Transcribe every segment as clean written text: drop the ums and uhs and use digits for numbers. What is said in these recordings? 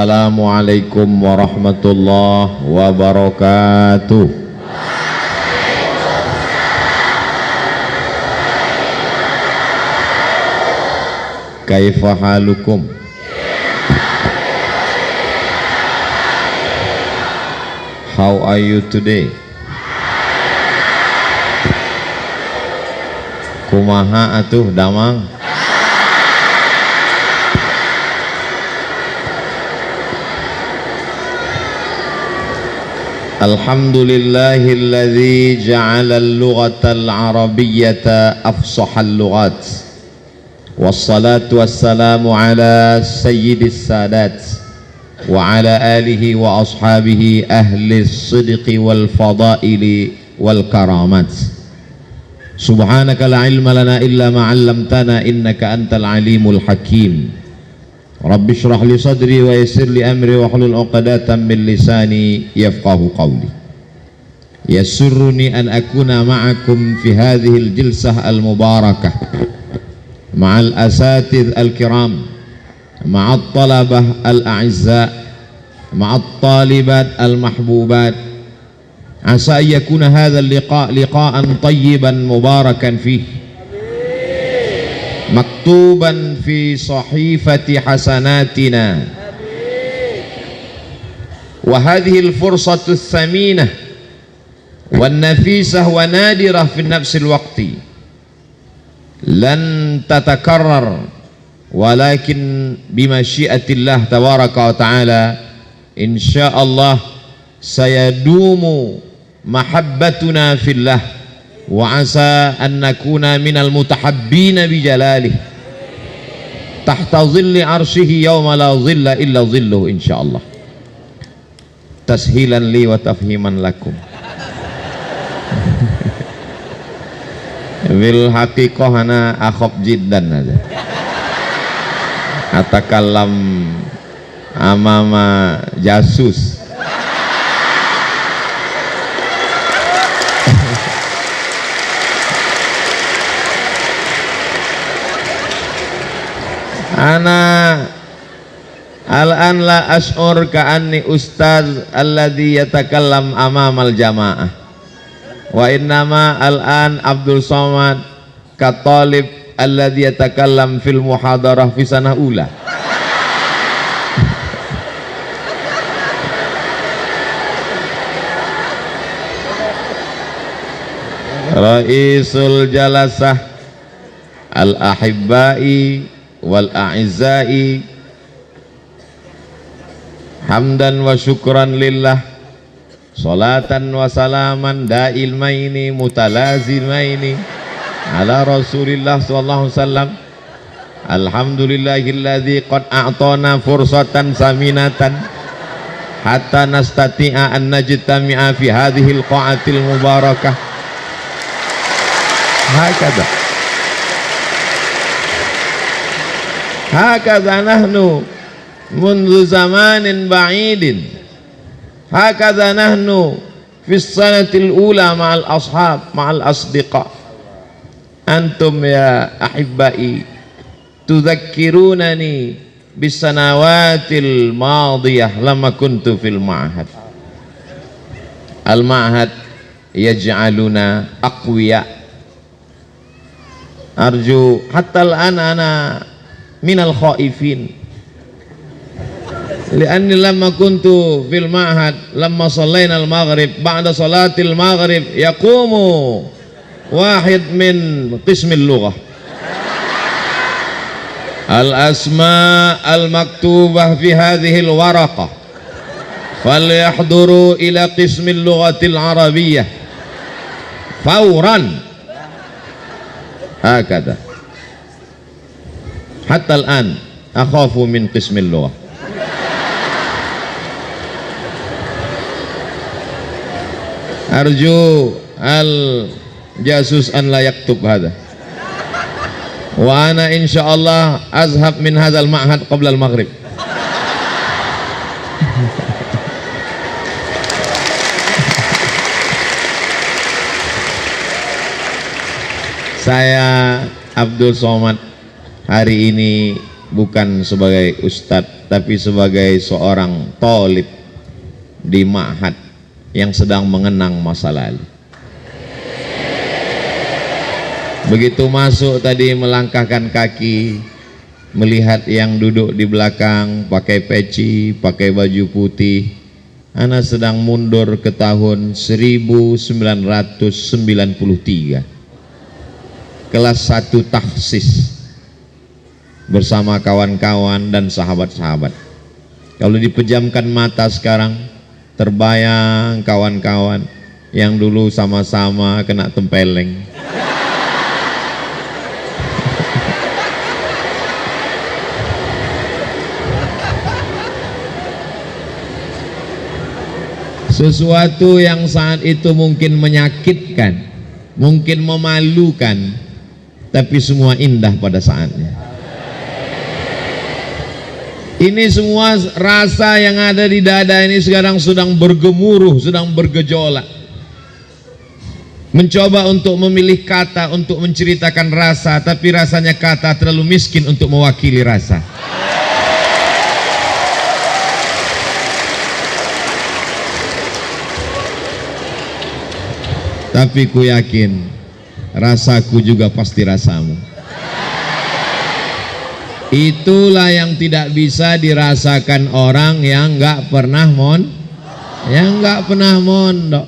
Assalamualaikum warahmatullahi wabarakatuh. Kaifa halukum? How are you today? Kumaha atuh damang? Alhamdulillahilladzi ja'ala al-lughata al-arabiyyata afsahal lughat. Wassalatu wassalamu ala sayyidis sadat wa ala alihi wa ashabihi ahli sidqi wal fadaili wal karamat. Subhanaka la ilma lana illa ma 'allamtana innaka antal alimul hakim. Rabbi shrah li sadri wa yassir li amri wa hlul 'uqdatam min lisani yafqahu qawli. Yasurruni an akuna ma'akum fi hadhihi al-jilsah al-mubarakah ma'al asatidh al-kiram ma'at talabah al-a'izza ma'at talibat al-mahbubat. Asa yakuna hadha al-liqa' liqa'an tayyiban mubarakan fihi maktuban fi sahifati hasanatina wa hadhihi al-fursatu ats-tsaminah wan nafisah wa nadirah fi nafsi al-waqti lan tatakarrar walakin bimasyiatillah tabaraka wa ta'ala insyaallah sayadumu mahabbatuna fillah wa asa an nakuna minal mutahabbina bi jalalih tahta zilli arshihi yawma la zilla illa zilluh insyaallah. Tashilan li wa tafhiman lakum. Bil haqiqah ana akhaf jiddan aja atakallam amama jasus. Ana al-an la ash'ur ka'anni ustaz alladhi yatakallam amamal jamaah wa innama al-an Abdul Somad ka talib alladhi yatakallam fil muhadarah fi sanah ula. Raisul jalasah al-ahibbai wal a'izzai hamdan wa syukran lillah salatan wa salaman dailmaini mutalazimaini ala rasulillah sallallahu alaihi wasallam. Alhamdulillahilladzi qad a'tana fursatan saminatan hatta nastati'a an najtami'a fi hadhihi al-qa'atil mubarakah. Hakadha nahnu mundu zamanin ba'idin, hakadha nahnu fi sanatil ula ma'al ashab ma'al asdiqa. Antum ya ahibbai tudzakkirunani bis sanawatil madiyah lama kuntu fil ma'had. Al ma'had yaj'aluna aqwiya. Arju hatta al-an ana minal khaifin li'anni lamma kuntu fil ma'had lamma sallayna al-maghrib ba'da salatil maghrib yaqumu wahid min qismil lughah al-asma al-maktubah fi hadhihi al-waraqah falyahduru ila qismil lughatil arabiyyah fawran. Hakadha hatta al-an akhafu min qismil lughah. Arju al-jasus an la yaktub hadha wa ana insyaallah azhab min hadzal ma'had qabla al-maghrib. Saya Abdul Somad hari ini bukan sebagai ustadz tapi sebagai seorang thalib di ma'had yang sedang mengenang masa lalu. Begitu masuk tadi melangkahkan kaki, melihat yang duduk di belakang pakai peci, pakai baju putih. Ana sedang mundur ke tahun 1993, kelas 1 tahsis bersama kawan-kawan dan sahabat-sahabat. Kalau dipejamkan mata sekarang, terbayang kawan-kawan yang dulu sama-sama kena tempeleng. Sesuatu yang saat itu mungkin menyakitkan, mungkin memalukan, tapi semua indah pada saatnya. Ini semua rasa yang ada di dada ini sekarang sedang bergemuruh, sedang bergejolak. Mencoba untuk memilih kata untuk menceritakan rasa, tapi rasanya kata terlalu miskin untuk mewakili rasa. Tapi ku yakin rasaku juga pasti rasamu. Itulah yang tidak bisa dirasakan orang yang nggak pernah mondok.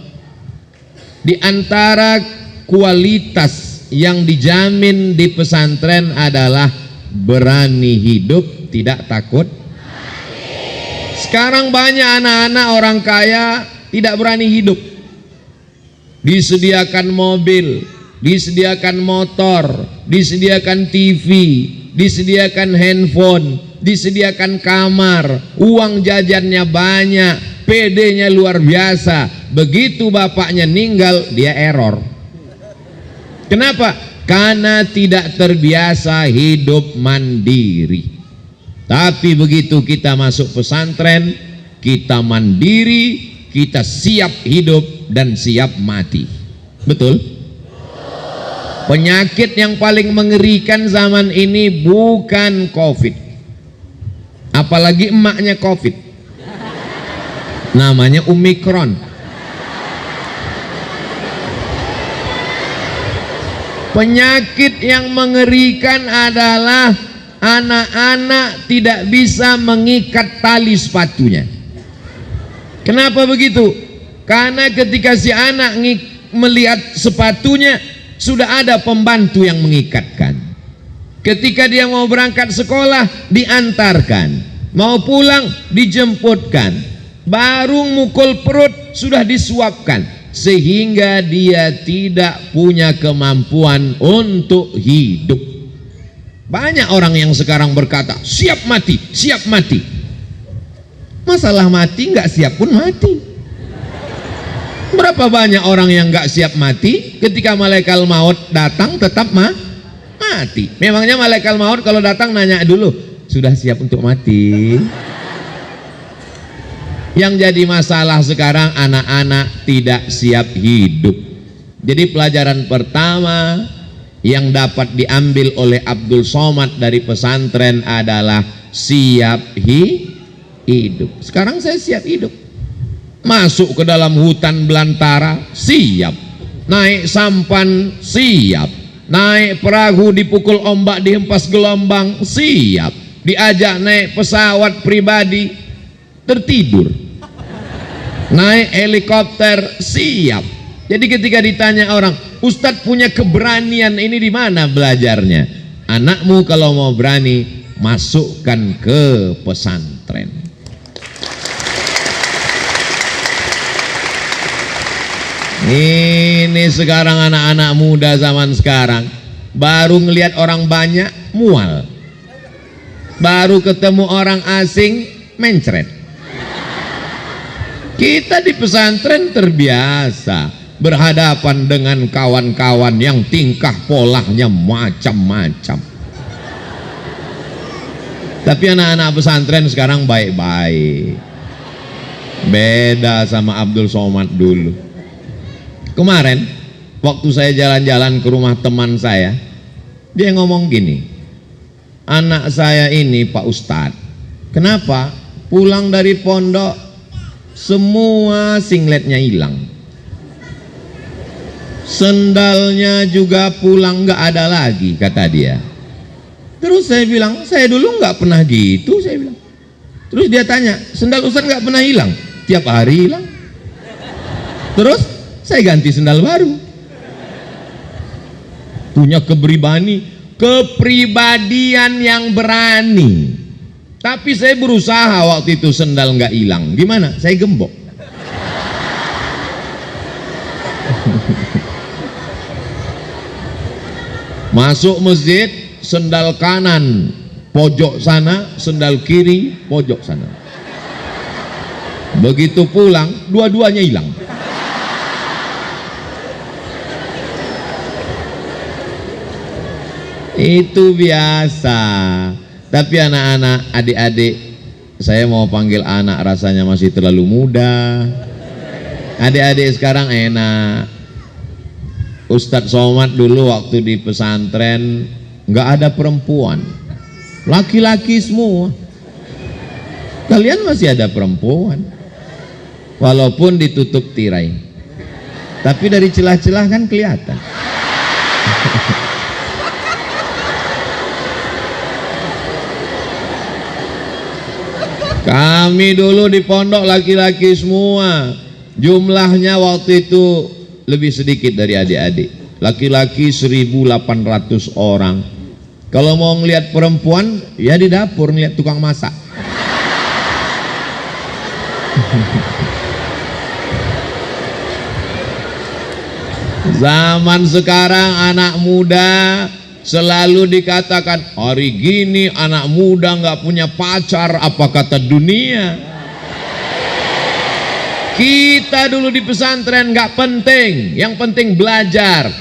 Di antara kualitas yang dijamin di pesantren adalah berani hidup, tidak takut. Sekarang banyak anak-anak orang kaya tidak berani hidup. Disediakan mobil, disediakan motor, disediakan TV, disediakan handphone, disediakan kamar, uang jajannya banyak, PD-nya luar biasa. Begitu bapaknya meninggal, dia error. Kenapa? Karena tidak terbiasa hidup mandiri. Tapi begitu kita masuk pesantren, kita mandiri, kita siap hidup dan siap mati. Betul? Penyakit yang paling mengerikan zaman ini bukan COVID, apalagi emaknya COVID, namanya Omikron. Penyakit yang mengerikan adalah anak-anak tidak bisa mengikat tali sepatunya. Kenapa begitu? Karena ketika si anak melihat sepatunya, sudah ada pembantu yang mengikatkan. Ketika dia mau berangkat sekolah, diantarkan. Mau pulang, dijemputkan. Baru mukul perut, sudah disuapkan. Sehingga dia tidak punya kemampuan untuk hidup. Banyak orang yang sekarang berkata, siap mati, siap mati. Masalah mati, nggak siap pun mati. Berapa banyak orang yang nggak siap mati, ketika malaikat maut datang tetap mati. Memangnya malaikat maut kalau datang nanya dulu, sudah siap untuk mati? Yang jadi masalah sekarang anak-anak tidak siap hidup. Jadi pelajaran pertama yang dapat diambil oleh Abdul Somad dari pesantren adalah siap hidup. Sekarang saya siap hidup. Masuk ke dalam hutan belantara, siap. Naik sampan, siap. Naik perahu dipukul ombak, dihempas gelombang, siap. Diajak naik pesawat pribadi, tertidur. Naik helikopter, siap. Jadi ketika ditanya orang, Ustadz punya keberanian ini di mana belajarnya? Anakmu kalau mau berani, masukkan ke pesantren. Ini sekarang anak-anak muda zaman sekarang baru ngelihat orang banyak mual, baru ketemu orang asing mencret. Kita di pesantren terbiasa berhadapan dengan kawan-kawan yang tingkah polanya macam-macam. Tapi anak-anak pesantren sekarang baik-baik, beda sama Abdul Somad dulu. Kemarin waktu saya jalan-jalan ke rumah teman saya, dia ngomong gini, anak saya ini Pak Ustadz Kenapa? Pulang dari pondok semua singletnya hilang, sendalnya juga pulang nggak ada lagi, kata dia. Terus saya bilang, saya dulu nggak pernah gitu, saya bilang. Terus dia tanya, sendal Ustaz nggak pernah hilang? Tiap hari hilang. Terus saya ganti sendal baru. Punya kepribadian yang berani. Tapi saya berusaha waktu itu sendal nggak hilang. Gimana? Saya gembok. Masuk masjid, sendal kanan pojok sana, sendal kiri pojok sana. Begitu pulang, dua-duanya hilang. Itu biasa. Tapi anak-anak, adik-adik, saya mau panggil anak rasanya masih terlalu muda. Adik-adik sekarang enak. Ustadz Somad dulu waktu di pesantren nggak ada perempuan, laki-laki semua. Kalian masih ada perempuan, walaupun ditutup tirai, tapi dari celah-celah kan kelihatan. Kami dulu di pondok laki-laki semua. Jumlahnya waktu itu lebih sedikit dari adik-adik. Laki-laki 1.800 orang. Kalau mau ngelihat perempuan, ya di dapur ngelihat tukang masak. Zaman sekarang anak muda selalu dikatakan, hari gini anak muda nggak punya pacar, apa kata dunia. Kita dulu di pesantren nggak penting, yang penting belajar.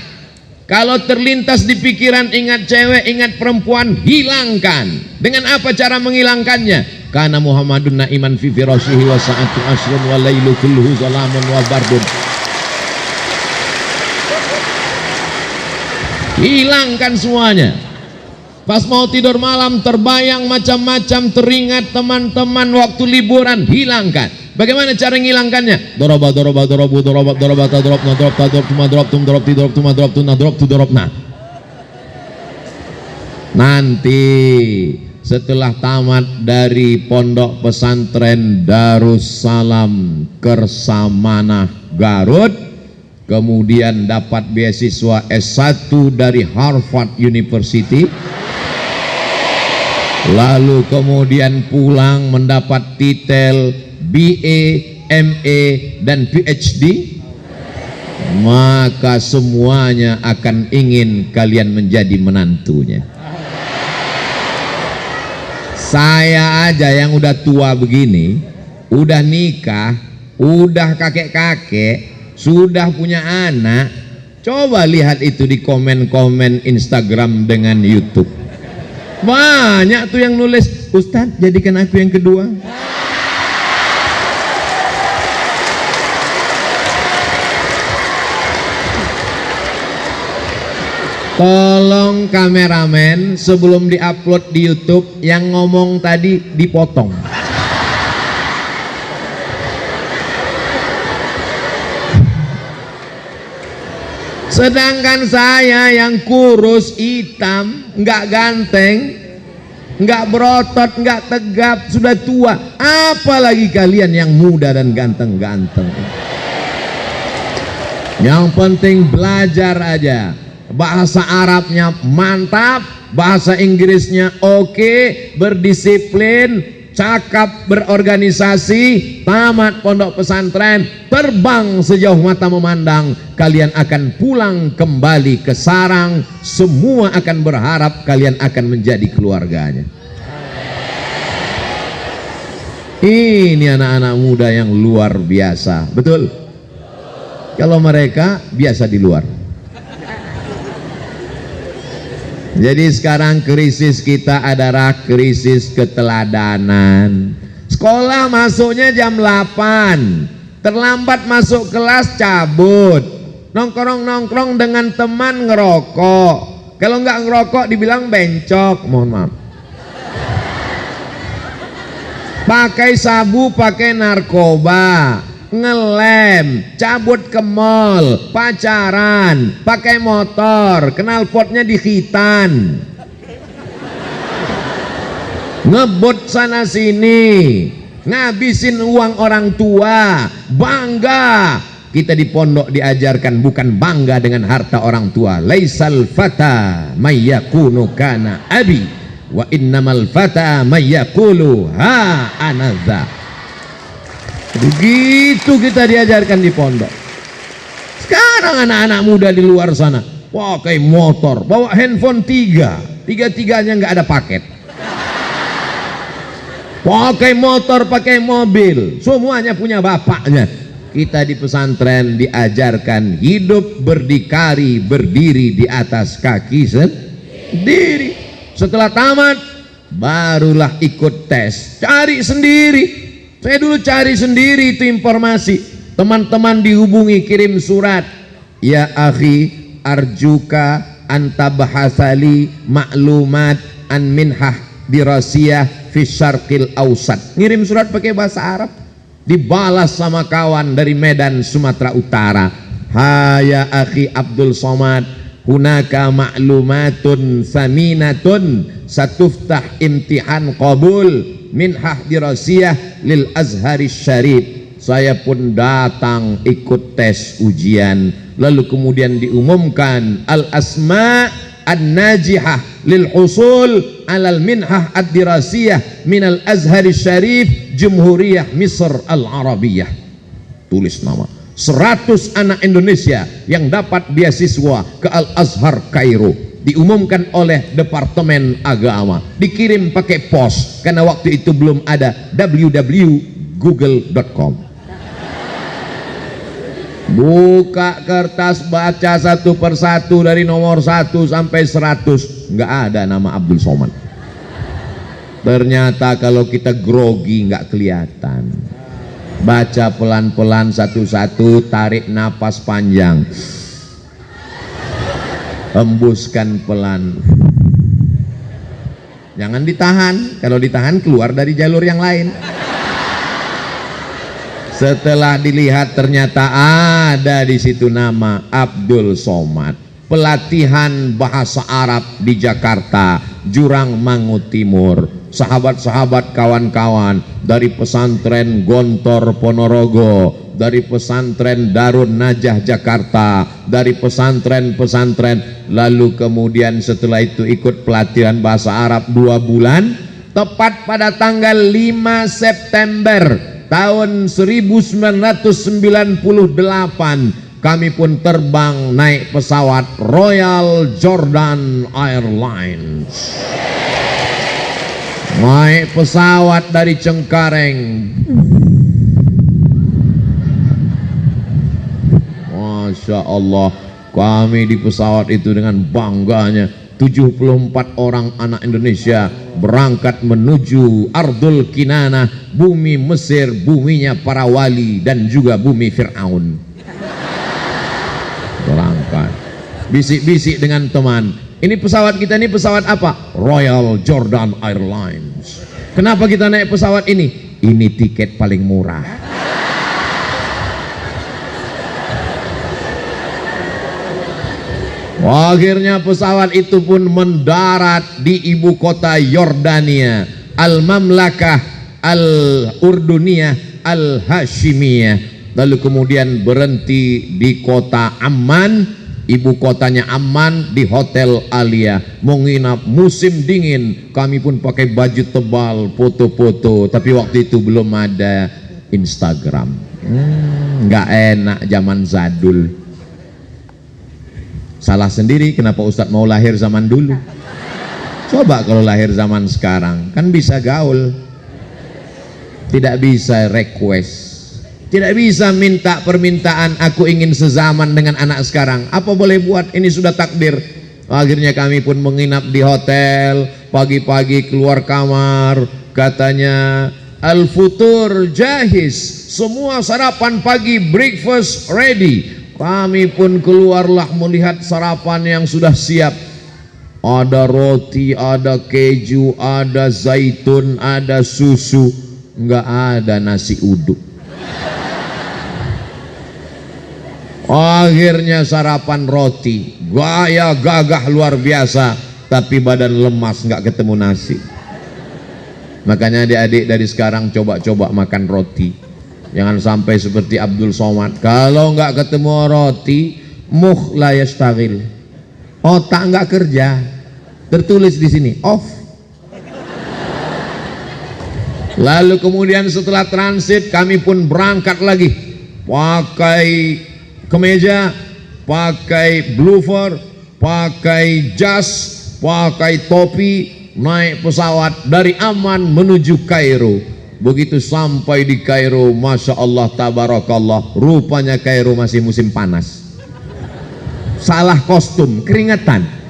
Kalau terlintas di pikiran ingat cewek, ingat perempuan, hilangkan. Dengan apa cara menghilangkannya? Karena Muhammadun na'iman fi firashihi wa sa'atu asrun wa lailu kulluhu zalamun wa bardun. Hilangkan semuanya. Pas mau tidur malam terbayang macam-macam, teringat teman-teman waktu liburan, hilangkan. Bagaimana cara menghilangkannya? Doroba doroba dorobu doroba doroba tadrob nadrob tadrob tuma drop tum drop tidrob tuma drop tuna drop tu drop na. Nanti setelah tamat dari pondok pesantren Darussalam Kersamanah Garut, kemudian dapat beasiswa S1 dari Harvard University, lalu kemudian pulang mendapat titel BA, MA, dan PhD, maka semuanya akan ingin kalian menjadi menantunya. Saya aja yang udah tua begini, udah nikah, udah kakek-kakek, sudah punya anak. Coba lihat itu di komen-komen Instagram dengan YouTube. Banyak tuh yang nulis, Ustadz jadikan aku yang kedua. Tolong kameramen sebelum diupload di YouTube yang ngomong tadi dipotong. Sedangkan saya yang kurus, hitam, nggak ganteng, nggak berotot, nggak tegap, sudah tua. Apalagi kalian yang muda dan ganteng-ganteng. Yang penting belajar aja. Bahasa Arabnya mantap, bahasa Inggrisnya oke, berdisiplin, cakap, berorganisasi, tamat pondok pesantren, terbang sejauh mata memandang. Kalian akan pulang kembali ke sarang, semua akan berharap kalian akan menjadi keluarganya. Ini anak-anak muda yang luar biasa, betul? Kalau mereka biasa di luar. Jadi sekarang krisis kita adalah krisis keteladanan. Sekolah masuknya jam 8, terlambat masuk kelas cabut, nongkrong-nongkrong dengan teman ngerokok. Kalau nggak ngerokok dibilang bencok, mohon maaf. pakai sabu, pakai narkoba, ngelem, cabut ke mall, pacaran, pakai motor, knalpotnya di khitan, ngebut sana sini, ngabisin uang orang tua, bangga. Kita di pondok diajarkan bukan bangga dengan harta orang tua. Laisal fata mayyakunu kana abi wa innamal fata mayyakulu ha anadza. Begitu kita diajarkan di pondok. Sekarang anak-anak muda di luar sana pakai motor, bawa handphone tiga-tiganya nggak ada paket. Pakai motor, pakai mobil, semuanya punya bapaknya. Kita di pesantren diajarkan hidup berdikari, berdiri di atas kaki sendiri. Setelah tamat barulah ikut tes, cari sendiri. Saya dulu cari sendiri itu informasi. Teman-teman dihubungi, kirim surat, ya akhi arjuka antabahasali maklumat an minhah dirasiyah fi syarqil ausat. Ngirim surat pakai bahasa Arab, dibalas sama kawan dari Medan Sumatera Utara. Haya akhi Abdul Somad, hunaka ma'lumatun saminatun satuftah imtihan qabul minhah dirasiyah lil Azhari Syarif. Saya pun datang ikut tes ujian, lalu kemudian diumumkan al asma an-najihah lil husul alal minhah ad-dirasiyah minal Azhari Syarif Jumhuriyah Misr Al-Arabiyah. Tulis nama 100 anak Indonesia yang dapat beasiswa ke Al-Azhar Kairo, diumumkan oleh Departemen Agama, dikirim pakai pos karena waktu itu belum ada www.google.com. Buka kertas, baca satu persatu dari nomor 1 sampai 100, nggak ada nama Abdul Somad. Ternyata kalau kita grogi nggak kelihatan. Baca pelan-pelan satu-satu, tarik napas panjang, hembuskan pelan, jangan ditahan. Kalau ditahan keluar dari jalur yang lain. Setelah dilihat ternyata ada di situ nama Abdul Somad. Pelatihan bahasa Arab di Jakarta, Jurang Mangu Timur. Sahabat-sahabat, kawan-kawan dari pesantren Gontor Ponorogo, dari pesantren Darun Najah Jakarta, dari pesantren-pesantren, lalu kemudian setelah itu ikut pelatihan bahasa Arab 2 bulan. Tepat pada tanggal 5 September tahun 1998 kami pun terbang naik pesawat Royal Jordan Airlines. Naik pesawat dari Cengkareng. Masya Allah, kami di pesawat itu dengan bangganya 74 orang anak Indonesia berangkat menuju Ardul Kinanah, bumi Mesir, buminya para wali dan juga bumi Fir'aun. Berangkat bisik-bisik dengan teman, ini pesawat kita ini pesawat apa? Royal Jordan Airlines. Kenapa kita naik pesawat ini? Ini tiket paling murah. Akhirnya pesawat itu pun mendarat di ibu kota Yordania, Al-Mamlakah Al-Urduniyah Al-Hashimiyah. Lalu kemudian berhenti di kota Amman, ibu kotanya Amman, di Hotel Alia. Mau nginap musim dingin, kami pun pakai baju tebal, foto-foto. Tapi waktu itu belum ada Instagram. Nggak enak zaman zadul. Salah sendiri kenapa Ustadz mau lahir zaman dulu. Coba kalau lahir zaman sekarang, kan bisa gaul, tidak bisa request, tidak bisa minta permintaan aku ingin sezaman dengan anak sekarang. Apa boleh buat, ini sudah takdir. Akhirnya kami pun menginap di hotel. Pagi-pagi keluar kamar, katanya al-futur jahiz, semua sarapan pagi, breakfast ready. Kami pun keluarlah melihat sarapan yang sudah siap. Ada roti, ada keju, ada zaitun, ada susu. nggak ada nasi uduk. Akhirnya sarapan roti, gaya gagah luar biasa, tapi badan lemas, nggak ketemu nasi. Makanya adik-adik dari sekarang coba-coba makan roti. Jangan sampai seperti Abdul Somad, kalau nggak ketemu roti, mukh la yashtagil, otak nggak kerja. Tertulis di sini off. Lalu kemudian setelah transit kami pun berangkat lagi, pakai kemeja, pakai bloofer, pakai jas, pakai topi, naik pesawat dari Amman menuju Kairo. Begitu sampai di Kairo, Masya Allah tabarakallah, rupanya Kairo masih musim panas. Salah kostum, keringetan.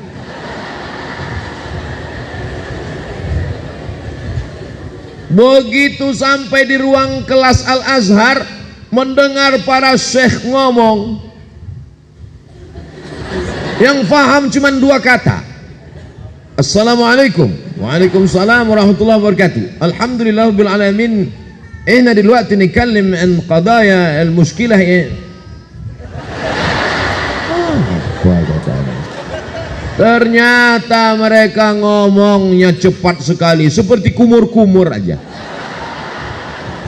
Begitu sampai di ruang kelas Al-Azhar, mendengar para syekh ngomong, yang faham cuma dua kata, Assalamualaikum. Waalaikumsalam warahmatullahi wabarakatuh. Alhamdulillah rabbil alamin. Ihna dلوقتي نتكلم عن قضايا المشكلة. Ternyata mereka ngomongnya cepat sekali, seperti kumur-kumur aja.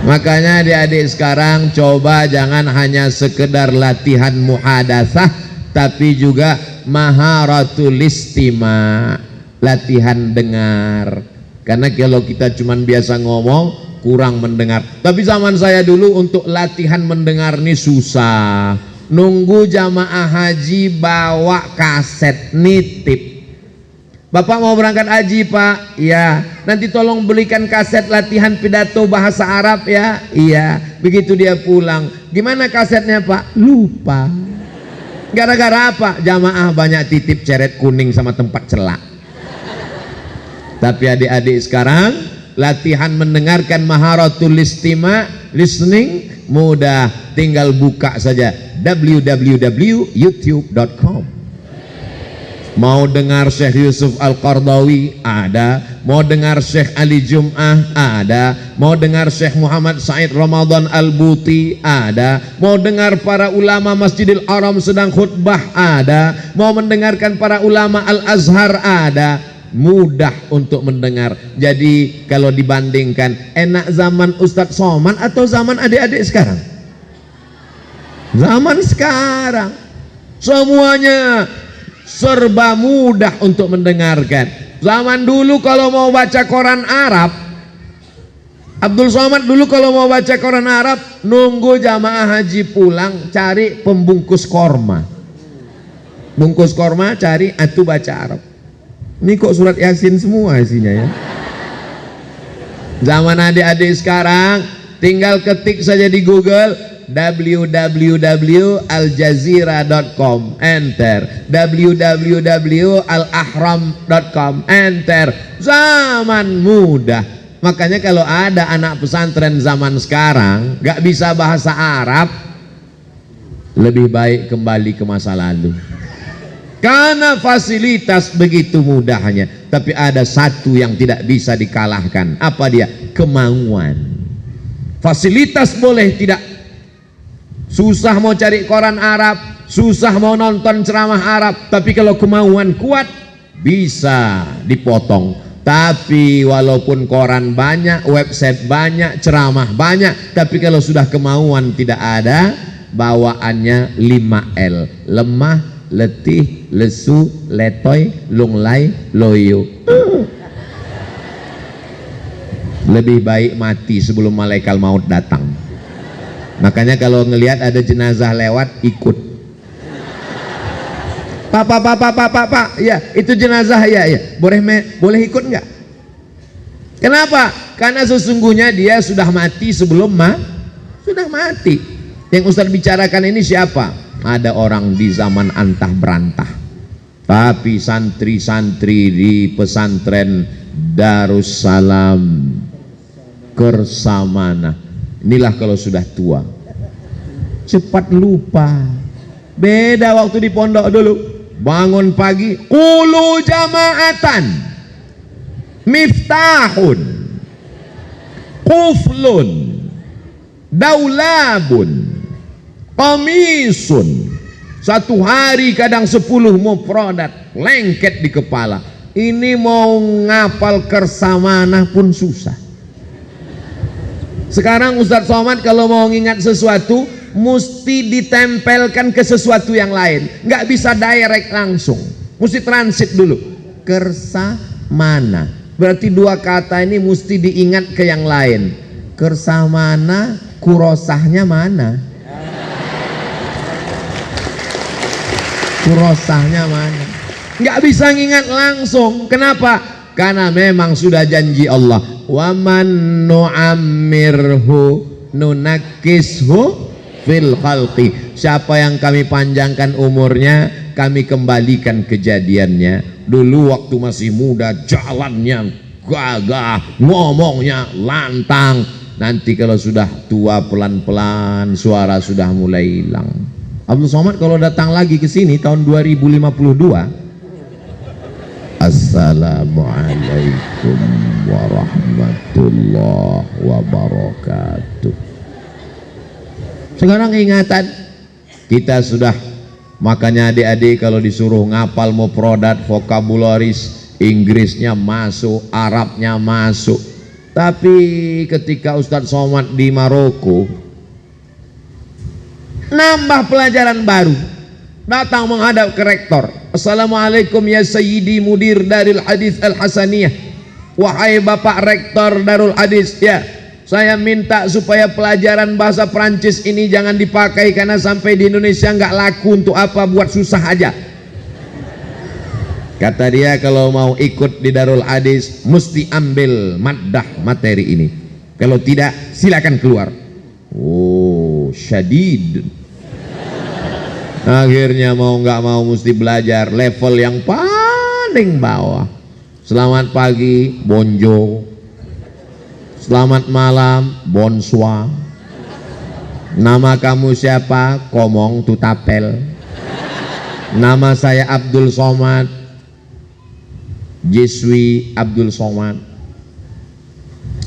Makanya adik-adik sekarang coba jangan hanya sekedar latihan muhadatsah, tapi juga maharatul istima', latihan dengar. Karena kalau kita cuman biasa ngomong, kurang mendengar. Tapi zaman saya dulu untuk latihan mendengar ini susah. Nunggu jamaah haji bawa kaset nitip. Bapak mau berangkat haji Pak? Iya. Nanti tolong belikan kaset latihan pidato bahasa Arab ya. Iya. Begitu dia pulang, gimana kasetnya Pak? Lupa. Gara-gara apa? Jamaah banyak titip ceret kuning sama tempat celak. Tapi adik-adik sekarang latihan mendengarkan maharatul istima', listening, mudah, tinggal buka saja www.youtube.com. Mau dengar Syekh Yusuf Al-Qardawi ada, mau dengar Syekh Ali Jum'ah ada, mau dengar Syekh Muhammad Said Ramadan Al-Buti ada, mau dengar para ulama Masjidil Haram sedang khutbah ada, mau mendengarkan para ulama Al-Azhar ada. Mudah untuk mendengar. Jadi kalau dibandingkan, enak zaman Ustadz Somad atau zaman adik-adik sekarang? Zaman sekarang semuanya serba mudah untuk mendengarkan. Zaman dulu kalau mau baca koran Arab, Abdul Somad dulu kalau mau baca koran Arab, nunggu jamaah haji pulang, cari pembungkus korma. Bungkus korma, cari, atuh baca Arab. Ini kok surat Yasin semua isinya ya. Zaman adik-adik sekarang tinggal ketik saja di Google www.aljazira.com, enter, www.alahram.com, enter. Zaman mudah. Makanya kalau ada anak pesantren zaman sekarang gak bisa bahasa Arab, lebih baik kembali ke masa lalu. Karena fasilitas begitu mudahnya, tapi ada satu yang tidak bisa dikalahkan. Apa dia? Kemauan. Fasilitas boleh tidak, susah mau cari koran Arab, susah mau nonton ceramah Arab, tapi kalau kemauan kuat bisa dipotong. Tapi walaupun koran banyak, website banyak, ceramah banyak, tapi kalau sudah kemauan tidak ada, bawaannya 5L, lemah, letih, lesu, letoy, lunglai, loyo. Lebih baik mati sebelum malaikat maut datang. Makanya kalau ngelihat ada jenazah lewat, ikut. Pak, ya itu jenazah ya. Boleh ikut nggak? Kenapa? Karena sesungguhnya dia sudah mati sebelum sudah mati. Yang Ustaz bicarakan ini siapa? Ada orang di zaman antah berantah, tapi santri-santri di pesantren Darussalam Kersamana, inilah kalau sudah tua cepat lupa. Beda waktu di pondok dulu, bangun pagi qulu jama'atan miftahun, kuflun, daulabun, komisun. Satu hari kadang 10 mufradat lengket di kepala. Ini mau ngapal kersamanah pun susah. Sekarang Ustadz Somad kalau mau ngingat sesuatu mesti ditempelkan ke sesuatu yang lain, nggak bisa direct langsung, mesti transit dulu. Kersamana berarti dua kata ini mesti diingat ke yang lain. Kersamana, kurosahnya mana? Kurosahnya mana? Nggak bisa ngingat langsung. Kenapa? Karena memang sudah janji Allah, wa man nu'ammirhu nunakkishu fil khalqi. Siapa yang kami panjangkan umurnya, kami kembalikan kejadiannya. Dulu waktu masih muda jalannya gagah, ngomongnya lantang. Nanti kalau sudah tua pelan-pelan suara sudah mulai hilang. Abdul Somad kalau datang lagi ke sini tahun 2052, Assalamualaikum warahmatullahi wabarakatuh. Sekarang ingatan kita sudah, makanya adik-adik kalau disuruh ngapal mufradat, vokabularis, Inggrisnya masuk, Arabnya masuk. Tapi ketika Ustadz Somad di Maroko nambah pelajaran baru, datang menghadap ke rektor. Assalamualaikum ya Sayyidi Mudir Darul Hadis Al-Hasaniyah. Wahai Bapak Rektor Darul Hadis, ya, saya minta supaya pelajaran bahasa Prancis ini jangan dipakai karena sampai di Indonesia nggak laku, untuk apa buat susah aja. Kata dia kalau mau ikut di Darul Hadis mesti ambil maddah materi ini. Kalau tidak silakan keluar. Oh, syadid. Akhirnya mau nggak mau mesti belajar level yang paling bawah. Selamat pagi, bonjour. Selamat malam, bonsoir. Nama kamu siapa? Komong tutapel. Nama saya Abdul Somad. Je suis Abdul Somad.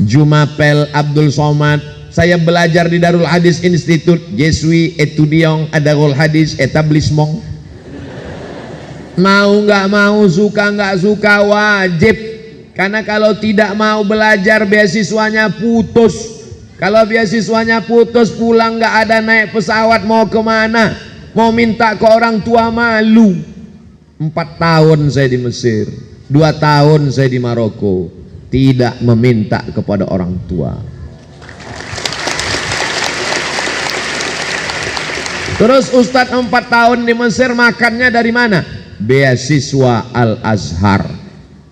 Jumapel Abdul Somad. Saya belajar di Darul Hadis Institute. Je suis étudiant à Darul Hadis établissement. Mau nggak mau, suka nggak suka, wajib. Karena kalau tidak mau belajar beasiswanya putus. Kalau beasiswanya putus, pulang nggak ada, naik pesawat mau kemana? Mau minta ke orang tua malu. 4 tahun saya di Mesir, 2 tahun saya di Maroko, tidak meminta kepada orang tua. Terus Ustadz 4 tahun di Mesir makannya dari mana? Beasiswa Al-Azhar.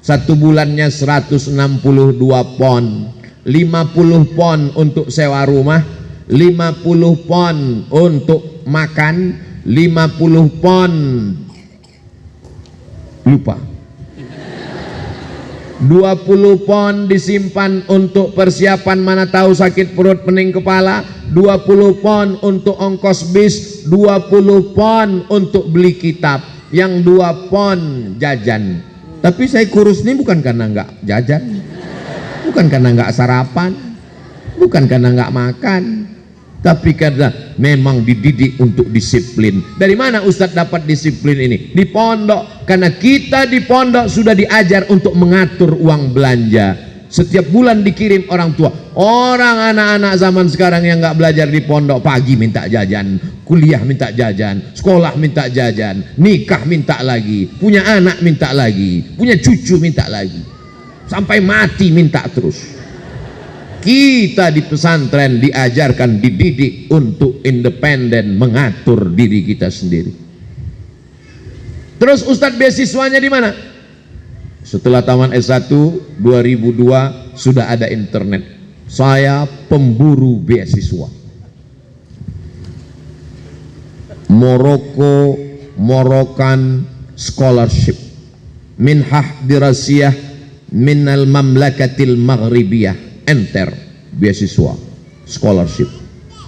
1 bulannya 162 pon, 50 pon untuk sewa rumah, 50 pon untuk makan, 50 pon lupa, 20 pon disimpan untuk persiapan mana tahu sakit perut pening kepala, 20 pon untuk ongkos bis, 20 pon untuk beli kitab, yang 2 pon jajan. Tapi saya kurus ini bukan karena nggak jajan, bukan karena nggak sarapan, bukan karena nggak makan, tapi karena memang dididik untuk disiplin. Dari mana Ustadz dapat disiplin ini? Di pondok. Karena kita di pondok sudah diajar untuk mengatur uang belanja. Setiap bulan dikirim orang tua. Orang anak-anak zaman sekarang yang nggak belajar di pondok, pagi minta jajan, kuliah minta jajan, sekolah minta jajan, nikah minta lagi, punya anak minta lagi, punya cucu minta lagi, sampai mati minta terus. Kita di pesantren diajarkan, dididik untuk independen, mengatur diri kita sendiri. Terus Ustadz beasiswanya di mana? Setelah taman S1 2002 sudah ada internet. Saya pemburu beasiswa. Moroccan Scholarship, Minhah Dirasiyah Minal Mamlakatil Maghribiyah, enter beasiswa scholarship.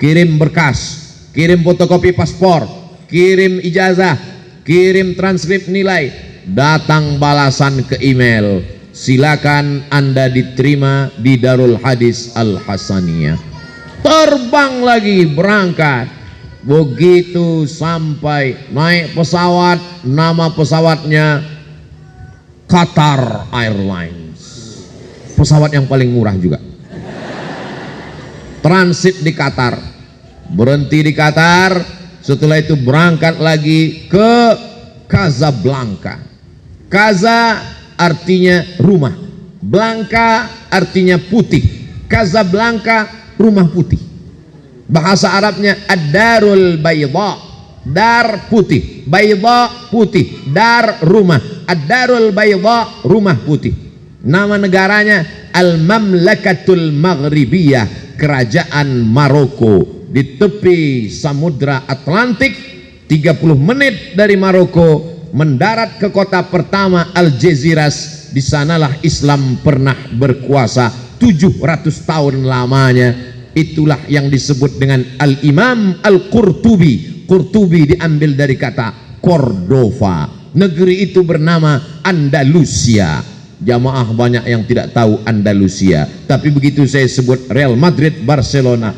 Kirim berkas, kirim fotokopi paspor, kirim ijazah, kirim transkrip nilai, datang balasan ke email. silakan Anda diterima di Darul Hadis Al-Hasaniyah. Terbang lagi, berangkat. Begitu sampai naik pesawat, nama pesawatnya Qatar Airlines, pesawat yang paling murah juga. Transit di Qatar, berhenti di Qatar, setelah itu berangkat lagi ke Casablanca. Casa artinya rumah, Blanca artinya putih. Casablanca rumah putih. Bahasa Arabnya ad-darul bayda, dar putih, bayda putih, dar rumah, ad-darul bayda rumah putih. Nama negaranya Al-Mamlakatul Maghribiyah, kerajaan Maroko, di tepi Samudra Atlantik. 30 menit dari Maroko, mendarat ke kota pertama Algeciras. Di sanalah Islam pernah berkuasa 700 tahun lamanya. Itulah yang disebut dengan Al-Imam Al-Qurtubi. Qurtubi diambil dari kata Cordova. Negeri itu bernama Andalusia. Jamaah banyak yang tidak tahu Andalusia, tapi begitu saya sebut Real Madrid, Barcelona,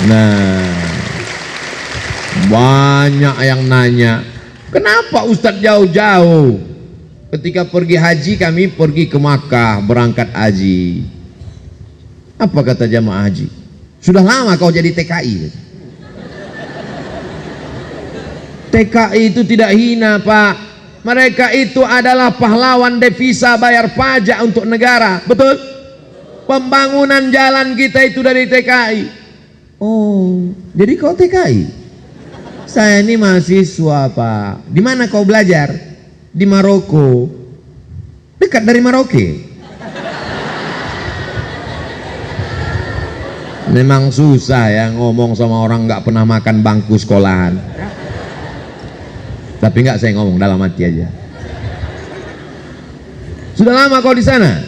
nah, banyak yang nanya, kenapa Ustadz jauh-jauh? Ketika pergi haji, kami pergi ke Makkah, berangkat haji. Apa kata jamaah haji? Sudah lama kau jadi TKI. TKI itu tidak hina, Pak. Mereka itu adalah pahlawan devisa bayar pajak untuk negara. Betul? Pembangunan jalan kita itu dari TKI. Oh, jadi kau TKI? Saya ini mahasiswa, Pak. Di mana kau belajar? Di Maroko. Dekat dari Maroke. Memang susah ya ngomong sama orang nggak pernah makan bangku sekolahan. Tapi nggak, saya ngomong dalam hati aja. Sudah lama kau di sana?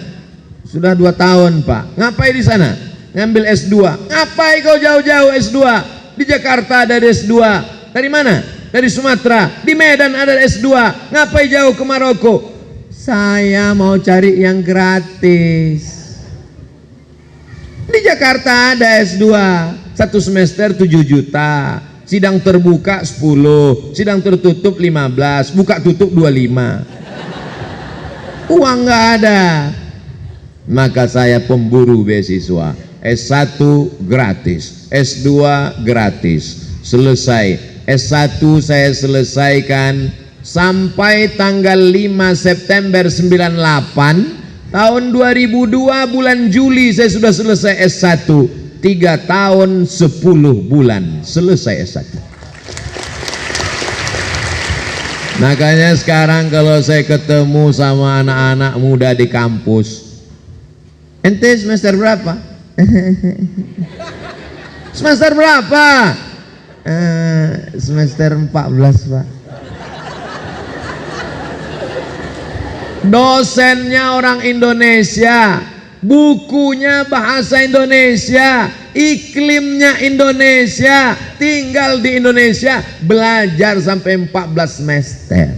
Sudah 2 tahun, Pak. Ngapain di sana? Ngambil S2. Ngapain kau jauh-jauh S2? Di Jakarta ada S2. Dari mana? Dari Sumatera. Di Medan ada S2. Ngapain jauh ke Maroko? Saya mau cari yang gratis. Di Jakarta ada S2, 1 semester 7 juta. Sidang terbuka 10, sidang tertutup 15, buka tutup 25. Uang nggak ada. Maka saya pemburu beasiswa. S1 gratis, S2 gratis. Selesai. S1 saya selesaikan sampai tanggal 5 September 98. Tahun 2002 bulan Juli saya sudah selesai S1. 3 tahun 10 bulan selesai S1. Makanya sekarang kalau saya ketemu sama anak-anak muda di kampus, ente semester berapa? Semester berapa? Semester 14, Pak. Dosennya orang Indonesia, bukunya bahasa Indonesia, iklimnya Indonesia, tinggal di Indonesia, belajar sampai 14 semester.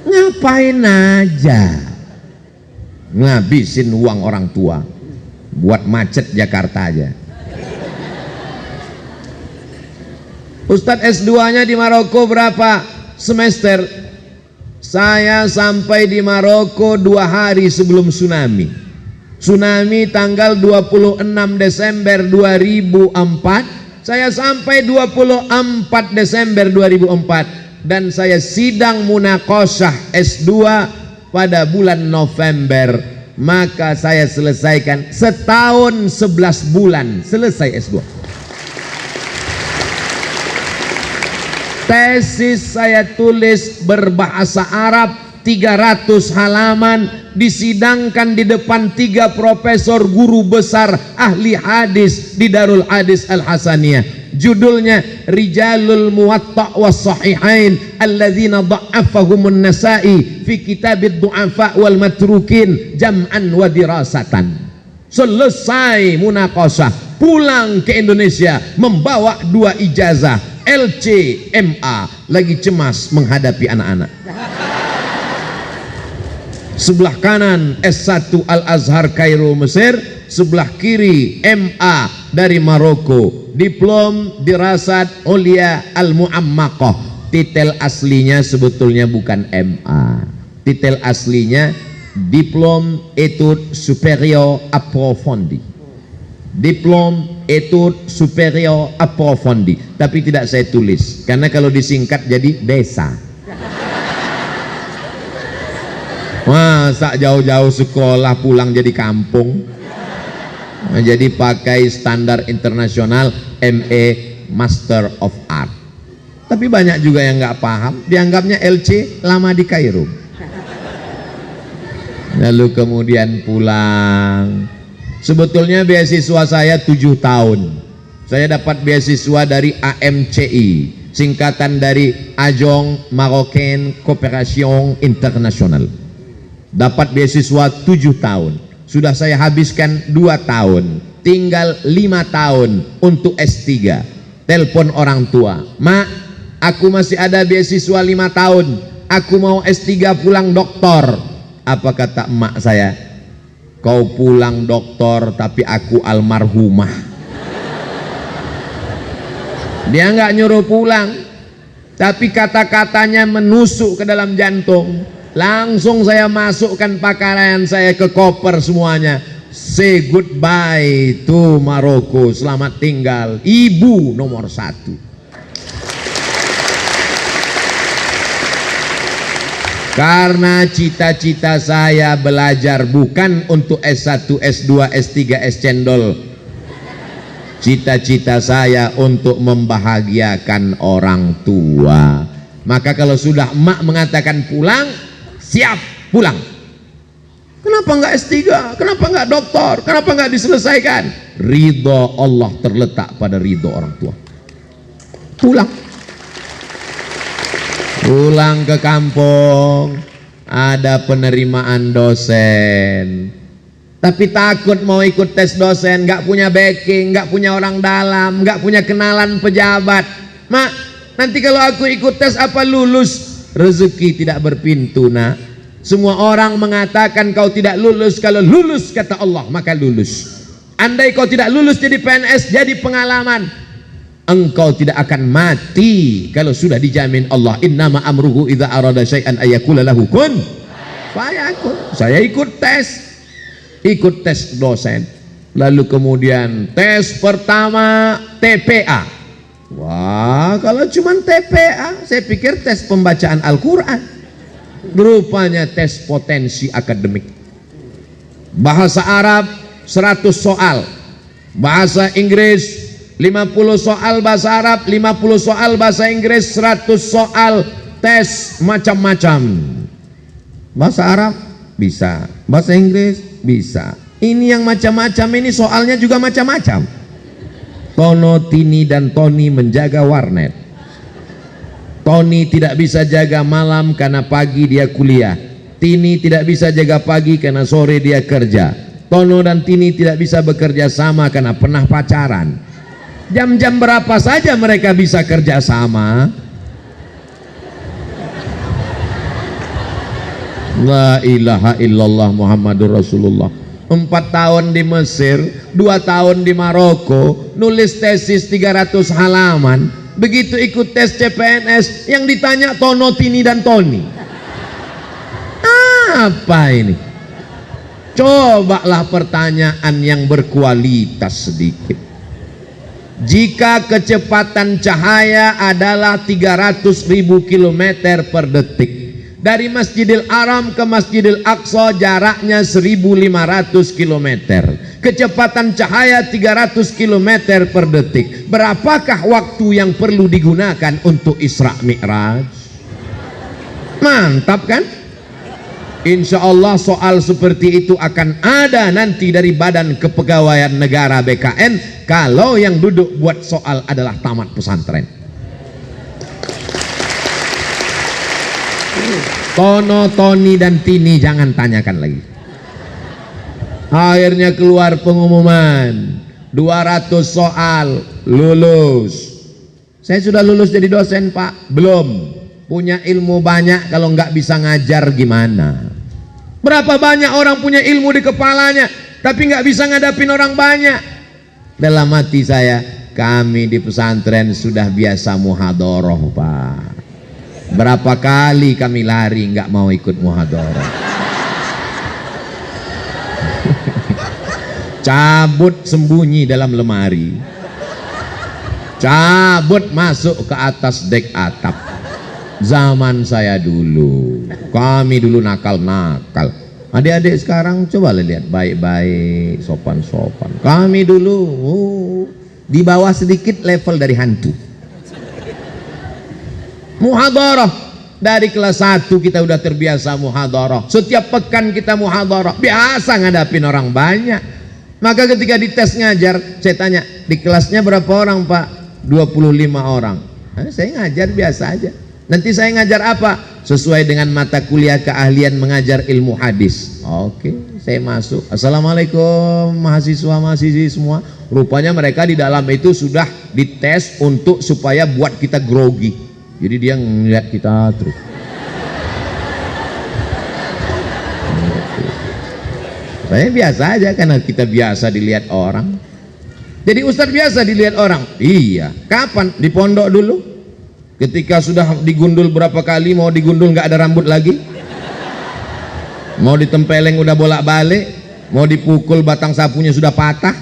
Ngapain aja? Ngabisin uang orang tua buat macet Jakarta aja. Ustadz S2-nya di Maroko berapa semester? Saya sampai di Maroko 2 hari sebelum tsunami. Tsunami tanggal 26 Desember 2004. Saya sampai 24 Desember 2004. Dan saya sidang munaqasyah S2 pada bulan November. Maka saya selesaikan setahun 11 bulan selesai S2. Tesis saya tulis berbahasa Arab 300 halaman, disidangkan di depan 3 profesor guru besar ahli hadis di Darul Hadis Al-Hasaniyah. Judulnya Rijalul Muwatta' was Sahihain alladzina dha'afahumun Nasa'i fi kitabid du'afa wal matrukin jam'an wa dirasatan. Selesai munaqasyah, pulang ke Indonesia membawa 2 ijazah LC MA, lagi cemas menghadapi anak-anak. sebelah kanan S1 Al-Azhar Kairo Mesir, sebelah kiri MA dari Maroko, diplom dirasat Ulia Al-Muammaqah. Titel aslinya sebetulnya bukan MA, titel aslinya Diplom Études Supérieures Approfondies, Diplom Études Supérieures Approfondies, tapi tidak saya tulis karena kalau disingkat jadi desa. Masa jauh-jauh sekolah pulang jadi kampung. Nah, jadi pakai standar internasional MA Master of Art. Tapi banyak juga yang nggak paham, dianggapnya LC lama di Kairo. Lalu kemudian pulang. Sebetulnya beasiswa saya 7 tahun. Saya dapat beasiswa dari AMCI, singkatan dari Agence Marocaine Coopération Internationale. Dapat beasiswa 7 tahun. Sudah saya habiskan 2 tahun, tinggal 5 tahun untuk S3. Telepon orang tua, "Mak, aku masih ada beasiswa 5 tahun, aku mau S3 pulang doktor." Apa kata emak saya? "Kau pulang doktor tapi aku almarhumah." Dia nggak nyuruh pulang, tapi kata-katanya menusuk ke dalam jantung. Langsung saya masukkan pakaian saya ke koper semuanya. Say goodbye to Maroko, selamat tinggal ibu nomor 1. Karena cita-cita saya belajar bukan untuk S1, S2, S3, S cendol. Cita-cita saya untuk membahagiakan orang tua. Maka kalau sudah emak mengatakan pulang, siap pulang. Kenapa enggak S3? Kenapa enggak doktor? Kenapa enggak diselesaikan? Ridho Allah terletak pada ridho orang tua. Pulang. Pulang ke kampung, ada penerimaan dosen. Tapi takut mau ikut tes dosen, nggak punya backing, nggak punya orang dalam, nggak punya kenalan pejabat. "Mak, nanti kalau aku ikut tes apa lulus?" Rezeki tidak berpintu, nak. Semua orang mengatakan kau tidak lulus, kalau lulus kata Allah maka lulus. Andai kau tidak lulus jadi PNS, jadi pengalaman. Engkau tidak akan mati kalau sudah dijamin Allah. Innama amruhu idza arada syai'an ayyakula lahu kun fayakun. Saya ikut tes dosen. Lalu kemudian tes pertama TPA. Wah, kalau cuma TPA, saya pikir tes pembacaan Al-Quran. Rupanya tes potensi akademik. Bahasa Arab 100 soal, bahasa Inggris 50 soal bahasa Arab, 50 soal bahasa Inggris, 100 soal tes macam-macam. Bahasa Arab bisa, bahasa Inggris bisa. Ini yang macam-macam ini soalnya juga macam-macam. Tono, Tini dan Tony menjaga warnet. Tony tidak bisa jaga malam karena pagi dia kuliah. Tini tidak bisa jaga pagi karena sore dia kerja. Tono dan Tini tidak bisa bekerja sama karena pernah pacaran. Jam-jam berapa saja mereka bisa kerja sama? La ilaha illallah Muhammadur Rasulullah. 4 tahun di Mesir, 2 tahun di Maroko, nulis tesis 300 halaman. Begitu ikut tes CPNS, yang ditanya Tono, Tini dan Tony. Apa ini? Cobalah pertanyaan yang berkualitas sedikit. Jika kecepatan cahaya adalah 300.000 km per detik, dari Masjidil Haram ke Masjidil Aqsa jaraknya 1.500 km, kecepatan cahaya 300 km per detik. Berapakah waktu yang perlu digunakan untuk Isra Mi'raj? Mantap kan? Insya Allah soal seperti itu akan ada nanti dari Badan Kepegawaian Negara BKN kalau yang duduk buat soal adalah tamat pesantren. Tono, Tony dan Tini jangan tanyakan lagi. Akhirnya keluar pengumuman 200 soal lulus. Saya sudah lulus jadi dosen, Pak? Belum. Punya ilmu banyak, kalau nggak bisa ngajar gimana? Berapa banyak orang punya ilmu di kepalanya, tapi nggak bisa ngadapin orang banyak. Dalam hati saya, kami di pesantren sudah biasa muhadoroh, Pak. Berapa kali kami lari nggak mau ikut muhadoroh. Cabut sembunyi dalam lemari, cabut masuk ke atas dek atap. Zaman saya dulu, kami dulu nakal-nakal. Adik-adik sekarang coba lihat baik-baik, sopan-sopan. Kami dulu di bawah sedikit level dari hantu. Muhadharah dari kelas 1 kita udah terbiasa muhadharah. Setiap pekan kita muhadharah, biasa ngadapin orang banyak. Maka ketika dites ngajar, saya tanya, di kelasnya berapa orang, Pak? 25 orang. Saya ngajar biasa aja. Nanti saya ngajar apa? Sesuai dengan mata kuliah keahlian mengajar ilmu hadis. Oke, saya masuk. Assalamualaikum mahasiswa-mahasiswi semua. Rupanya mereka di dalam itu sudah dites untuk supaya buat kita grogi. Jadi dia ngeliat kita terus. Saya biasa aja karena kita biasa dilihat orang. Jadi Ustadz biasa dilihat orang. Iya. Kapan? Di pondok dulu. Ketika sudah digundul berapa kali, mau digundul nggak ada rambut lagi, mau ditempeleng udah bolak-balik, mau dipukul batang sapunya sudah patah.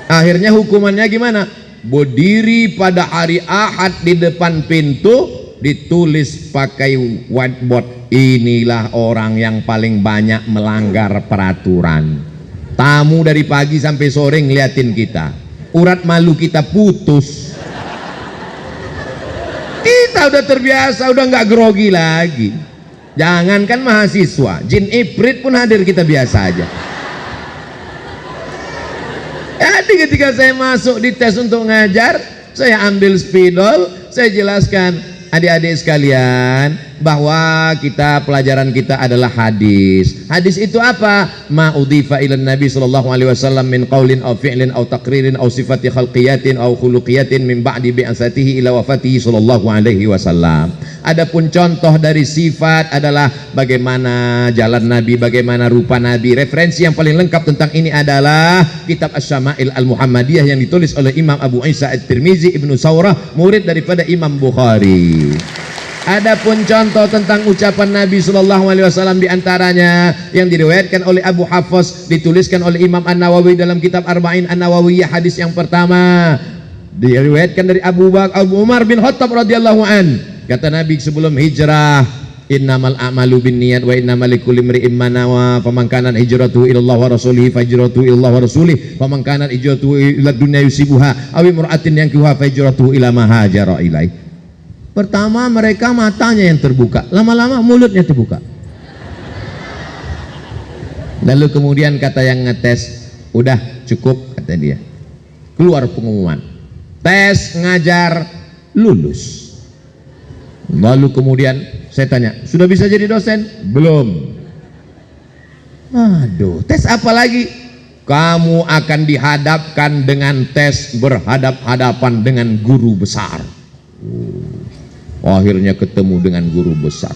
Akhirnya hukumannya gimana? Berdiri pada hari Ahad di depan pintu, ditulis pakai whiteboard, inilah orang yang paling banyak melanggar peraturan. Tamu dari pagi sampai sore ngeliatin kita, urat malu kita putus. Kita udah terbiasa, udah nggak grogi lagi. Jangankan mahasiswa, jin ibrit pun hadir, kita biasa aja. Jadi ketika saya masuk di tes untuk ngajar, saya ambil spidol, saya jelaskan, adik-adik sekalian, bahwa pelajaran kita adalah hadis. Hadis itu apa? Ma udhifa ilan Nabi sallallahu alaihi wasallam min qaulin aw fi'lin aw taqririn aw sifati khalqiyatin aw khuluqiyatin min ba'di bi'asatihi ila wafatihi sallallahu alaihi wasallam. Adapun contoh dari sifat adalah bagaimana jalan Nabi, bagaimana rupa Nabi. Referensi yang paling lengkap tentang ini adalah kitab Asy-Syama'il Al-Muhammadiyah yang ditulis oleh Imam Abu Isa At-Tirmizi Ibnu Saurah, murid daripada Imam Bukhari. Adapun contoh tentang ucapan Nabi Sallallahu Alaihi Wasallam diantaranya yang diriwayatkan oleh Abu Hafs, dituliskan oleh Imam An-Nawawi dalam kitab Arba'in An-Nawawiyah, hadis yang pertama diriwayatkan dari Abu Umar bin Khattab radhiyallahu an. Kata Nabi sebelum hijrah, innamal a'malu binniyat wa innamal likulli imri'in ma nawa, faman kanat hijratuhu ila Allah wa rasulihi fahijratuhu ila Allah wa rasulihi, faman kanat hijratuhu ila dunya yusibuha aw imra'atin yankihuha fahijratuhu ila ma hajara ilaih. Pertama mereka matanya yang terbuka, lama-lama mulutnya terbuka. Lalu kemudian kata yang ngetes, udah cukup, kata dia. Keluar pengumuman, tes ngajar lulus. Lalu kemudian saya tanya, sudah bisa jadi dosen? Belum. Aduh, tes apa lagi? Kamu akan dihadapkan dengan tes berhadap-hadapan dengan guru besar. Akhirnya ketemu dengan guru besar.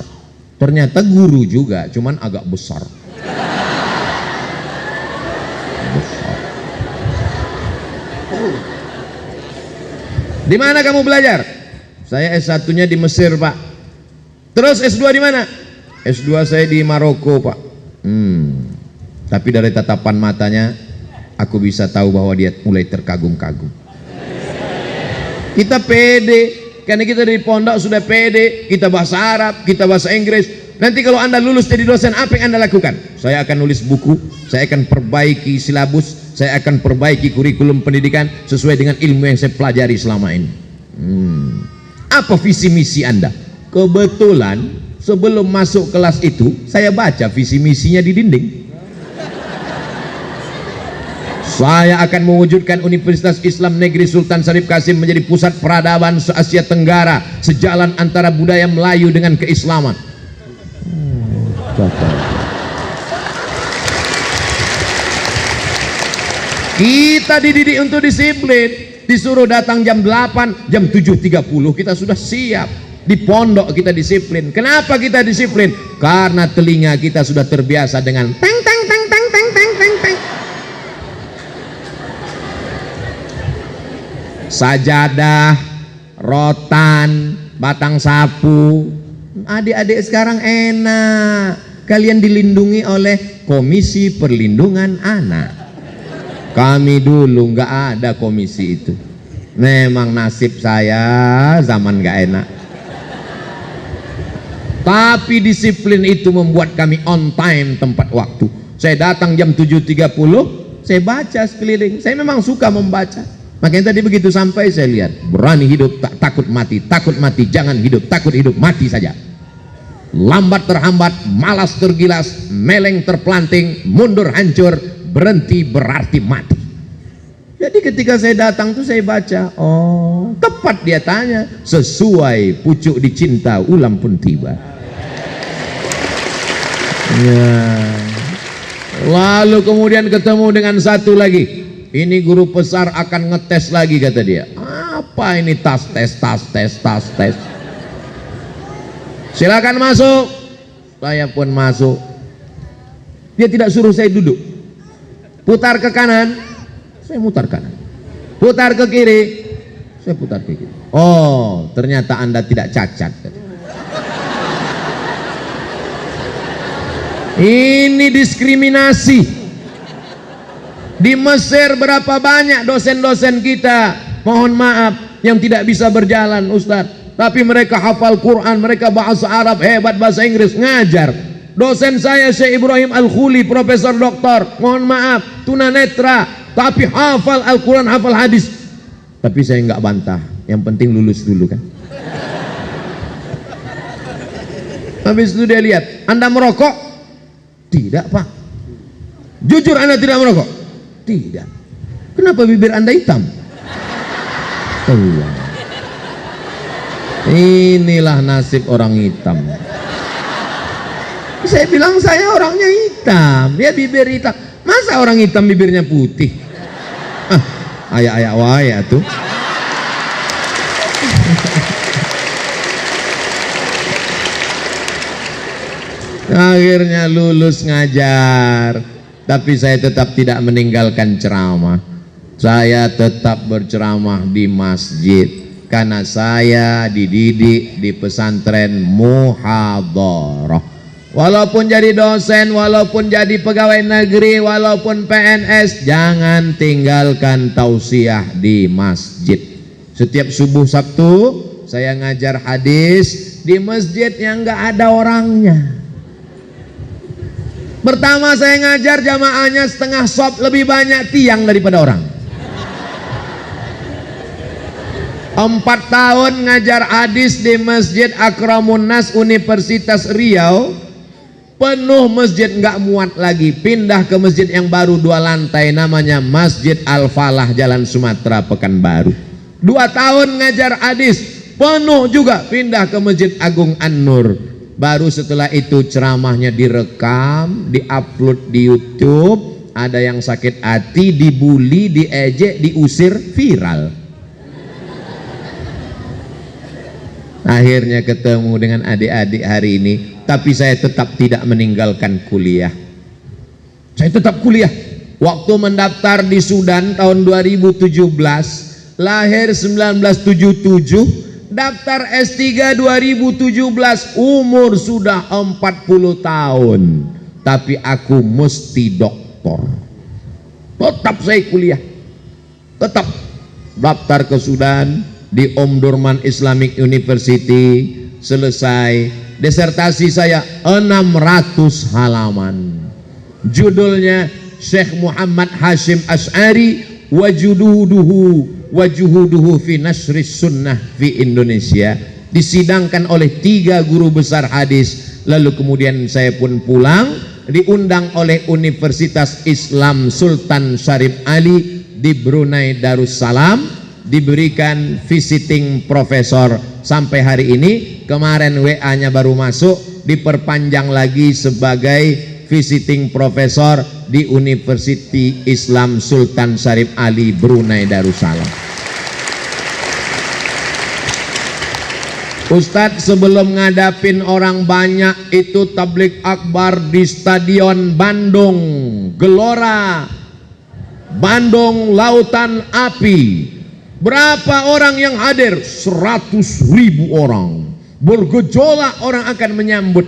Ternyata guru juga, cuman agak besar. Di mana kamu belajar? Saya S1-nya di Mesir, Pak. Terus S2 di mana? S2 saya di Maroko, Pak. Tapi dari tatapan matanya aku bisa tahu bahwa dia mulai terkagum-kagum. Kita pede. Karena kita dari pondok sudah pede, kita bahasa Arab, kita bahasa Inggris. Nanti kalau Anda lulus jadi dosen, apa yang Anda lakukan? Saya akan nulis buku, saya akan perbaiki silabus, saya akan perbaiki kurikulum pendidikan sesuai dengan ilmu yang saya pelajari selama ini. Apa visi misi Anda? Kebetulan sebelum masuk kelas itu, saya baca visi misinya di dinding. Saya akan mewujudkan Universitas Islam Negeri Sultan Syarif Kasim menjadi pusat peradaban se-Asia Tenggara, sejalan antara budaya Melayu dengan keislaman. Kita dididik untuk disiplin, disuruh datang jam 8, jam 7.30 kita sudah siap. Di pondok kita disiplin. Kenapa kita disiplin? Karena telinga kita sudah terbiasa dengan teng teng teng teng teng teng teng teng. Sajadah, rotan, batang sapu. Adik-adik sekarang enak. Kalian dilindungi oleh Komisi Perlindungan Anak. Kami dulu nggak ada komisi itu. Memang nasib saya zaman nggak enak. Tapi disiplin itu membuat kami on time tepat waktu. Saya datang jam 7.30, saya baca sekeliling. Saya memang suka membaca. Makanya tadi begitu sampai saya lihat, berani hidup tak takut mati, jangan hidup, takut hidup, mati saja. Lambat terhambat, malas tergilas, meleng terpelanting, mundur hancur, berhenti berarti mati. Jadi ketika saya datang tuh saya baca, oh tepat dia tanya, sesuai pucuk dicinta ulam pun tiba. Ya. Lalu kemudian ketemu dengan satu lagi. Ini guru besar akan ngetes lagi kata dia. Apa ini tas tes. Silakan masuk. Saya pun masuk. Dia tidak suruh saya duduk. Putar ke kanan, saya mutar kanan. Putar ke kiri, saya putar ke kiri. Oh, ternyata Anda tidak cacat. Ini diskriminasi. Di Mesir berapa banyak dosen-dosen kita, mohon maaf, yang tidak bisa berjalan Ustadz. Tapi mereka hafal Quran, mereka bahasa Arab, hebat bahasa Inggris, ngajar. Dosen saya Syekh Ibrahim Al-Khuli, Profesor Doktor, mohon maaf, tunanetra, tapi hafal Al-Quran, hafal hadis. Tapi saya nggak bantah, yang penting lulus dulu kan. Habis itu dia lihat, Anda merokok? Tidak Pak. Jujur Anda tidak merokok? Tidak. Kenapa bibir Anda hitam? Allah. Inilah nasib orang hitam. Saya bilang saya orangnya hitam, dia bibir hitam. Masa orang hitam bibirnya putih? Ayak-ayak wae tuh. Akhirnya lulus ngajar, tapi saya tetap tidak meninggalkan ceramah. Saya tetap berceramah di masjid karena saya dididik di pesantren muhadharah. Walaupun jadi dosen, walaupun jadi pegawai negeri, walaupun PNS, jangan tinggalkan tausiah di masjid. Setiap subuh Sabtu saya ngajar hadis di masjid yang nggak ada orangnya. Pertama saya ngajar jamaahnya setengah sop, lebih banyak tiang daripada orang. 4 tahun ngajar hadis di Masjid Akramun Nas Universitas Riau, penuh masjid, nggak muat lagi. Pindah ke masjid yang baru 2 lantai, namanya Masjid Al-Falah, Jalan Sumatera, Pekanbaru. 2 tahun ngajar hadis, penuh juga. Pindah ke Masjid Agung An-Nur. Baru setelah itu ceramahnya direkam, diupload di YouTube. Ada yang sakit hati, dibully, diejek, diusir, viral. Akhirnya ketemu dengan adik-adik hari ini, tapi saya tetap tidak meninggalkan kuliah. Saya tetap kuliah. Waktu mendaftar di Sudan tahun 2017, lahir 1977, daftar S3 2017, umur sudah 40 tahun. Tapi aku mesti doktor. Tetap saya kuliah. Tetap daftar ke Sudan di Omdurman Islamic University, selesai. Desertasi saya 600 halaman. Judulnya Syekh Muhammad Hashim Asy'ari wajuhuduhu fi nasris sunnah fi Indonesia. Disidangkan oleh 3 guru besar hadis. Lalu kemudian saya pun pulang, diundang oleh Universitas Islam Sultan Syarif Ali di Brunei Darussalam, diberikan visiting profesor sampai hari ini. Kemarin WA-nya baru masuk, diperpanjang lagi sebagai visiting profesor di University Islam Sultan Syarif Ali Brunei Darussalam. Ustadz, sebelum ngadapin orang banyak itu tablik akbar di Stadion Bandung Gelora Bandung Lautan Api. Berapa orang yang hadir? 100.000 orang. Bergejolak orang akan menyambut.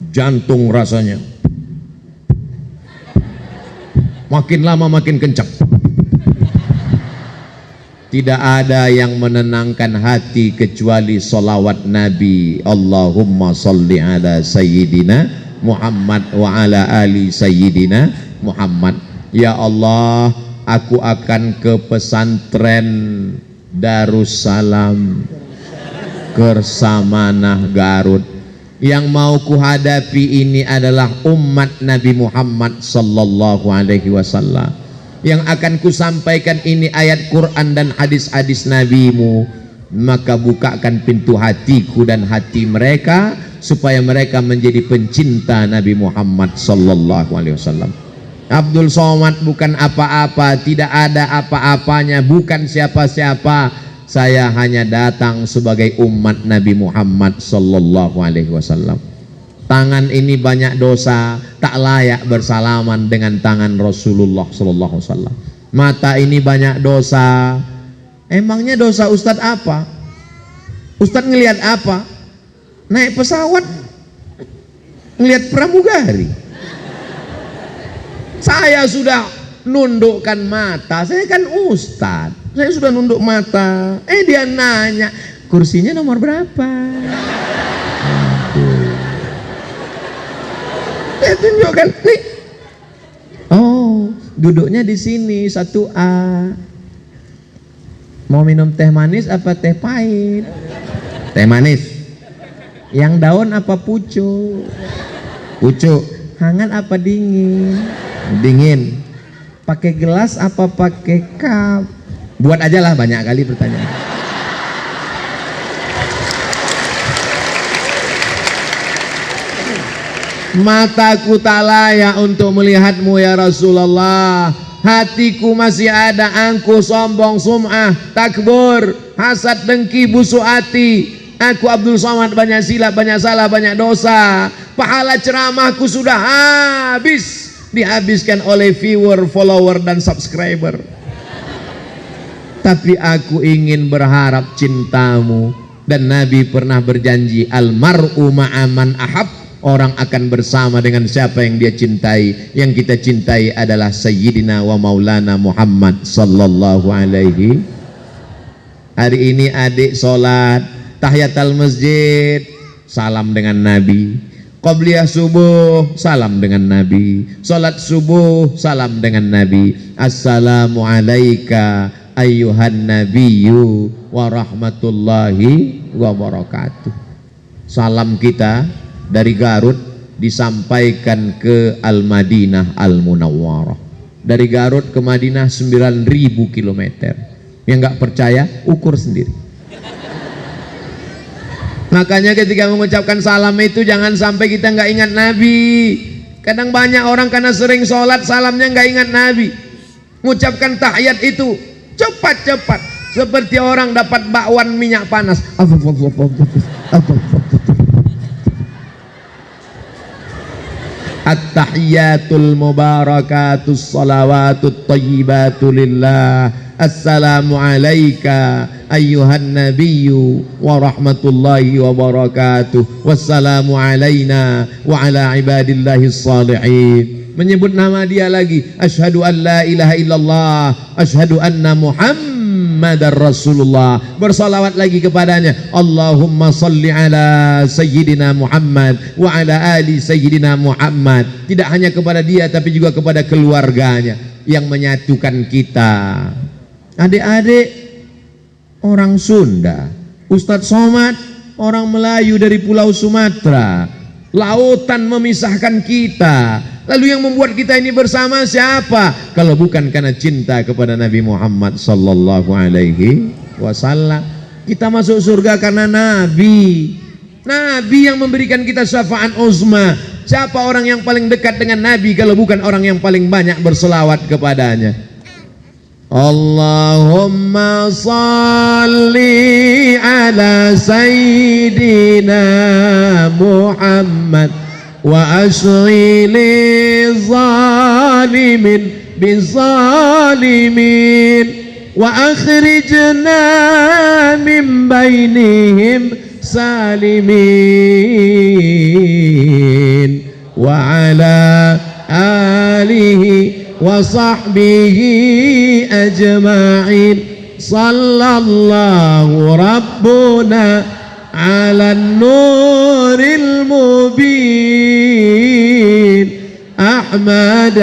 Jantung rasanya makin lama makin kencang. Tidak ada yang menenangkan hati kecuali salawat Nabi. Allahumma salli ala Sayyidina Muhammad wa ala ali Sayyidina Muhammad. Ya Allah, aku akan ke pesantren Darussalam Kersamanah Garut. Yang mau kuhadapi ini adalah umat Nabi Muhammad sallallahu alaihi wasallam. Yang akan kusampaikan ini ayat Quran dan hadis-hadis Nabimu. Maka bukakan pintu hatiku dan hati mereka supaya mereka menjadi pencinta Nabi Muhammad sallallahu alaihi wasallam. Abdul Somad bukan apa-apa, tidak ada apa-apanya, bukan siapa-siapa. Saya hanya datang sebagai umat Nabi Muhammad sallallahu alaihi wasallam. Tangan ini banyak dosa, tak layak bersalaman dengan tangan Rasulullah sallallahu alaihi wasallam. Mata ini banyak dosa. Emangnya dosa Ustadz apa? Ustadz ngelihat apa? Naik pesawat, ngelihat pramugari. Saya sudah nundukkan mata, saya kan Ustadz. Saya sudah nunduk mata. Dia nanya, kursinya nomor berapa? Saya tunjukkan nih. Oh, duduknya di sini 1A. Mau minum teh manis apa teh pahit? Teh manis. Yang daun apa pucuk? Pucuk. Hangat apa dingin? Dingin. Pakai gelas apa pakai cup? Buat aja lah, banyak kali pertanyaan. Mataku tak layak untuk melihatmu ya Rasulullah. Hatiku masih ada angkuh, sombong, sum'ah, takbur, hasad, dengki, busuk hati. Aku Abdul Somad banyak silap, banyak salah, banyak dosa. Pahala ceramahku sudah habis, dihabiskan oleh viewer, follower dan subscriber. Tapi aku ingin berharap cintamu. Dan Nabi pernah berjanji, almar'u ma'aman ahab. Orang akan bersama dengan siapa yang dia cintai. Yang kita cintai adalah Sayyidina wa Maulana Muhammad sallallahu alaihi. Hari ini adik sholat tahiyatul masjid, salam dengan Nabi. Qabliyah subuh, salam dengan Nabi. Sholat subuh, salam dengan Nabi. Assalamu alaika ayyuhan nabiyyu wa rahmatullahi wa barakatuh. Salam kita dari Garut disampaikan ke Al-Madinah Al-Munawwarah. Dari Garut ke Madinah 9.000 km. Yang nggak percaya ukur sendiri. Makanya ketika mengucapkan salam itu jangan sampai kita nggak ingat Nabi. Kadang banyak orang karena sering sholat salamnya nggak ingat Nabi. Mengucapkan tahiyat itu cepat-cepat seperti orang dapat bakwan minyak panas. At-tahiyyatul mubarakatus salawatut tayyibatu lillah. Assalamu alayka ayyuhan nabiyyu wa rahmatullahi wa barakatuh. Wassalamu alayna wa ala ibadillahis salihin. Menyebut nama dia lagi. Asyhadu an la ilaha illallah, asyhadu anna Muhammadar Rasulullah. Bersalawat lagi kepadanya. Allahumma salli ala Sayyidina Muhammad wa ala ali Sayyidina Muhammad. Tidak hanya kepada dia tapi juga kepada keluarganya yang menyatukan kita. Adik-adik orang Sunda, Ustadz Somad orang Melayu dari Pulau Sumatera. Lautan memisahkan kita. Lalu yang membuat kita ini bersama siapa? Kalau bukan karena cinta kepada Nabi Muhammad sallallahu alaihi wasallam. Kita masuk surga karena Nabi. Nabi yang memberikan kita syafaat uzma. Siapa orang yang paling dekat dengan Nabi kalau bukan orang yang paling banyak berselawat kepadanya? Allahumma salli ala sayyidina سيدنا محمد وأشغل الظالمين بالظالمين وأخرجنا من بينهم سالمين وعلى آله وصحبه أجمعين صلى الله ربنا على النور المبين أحمد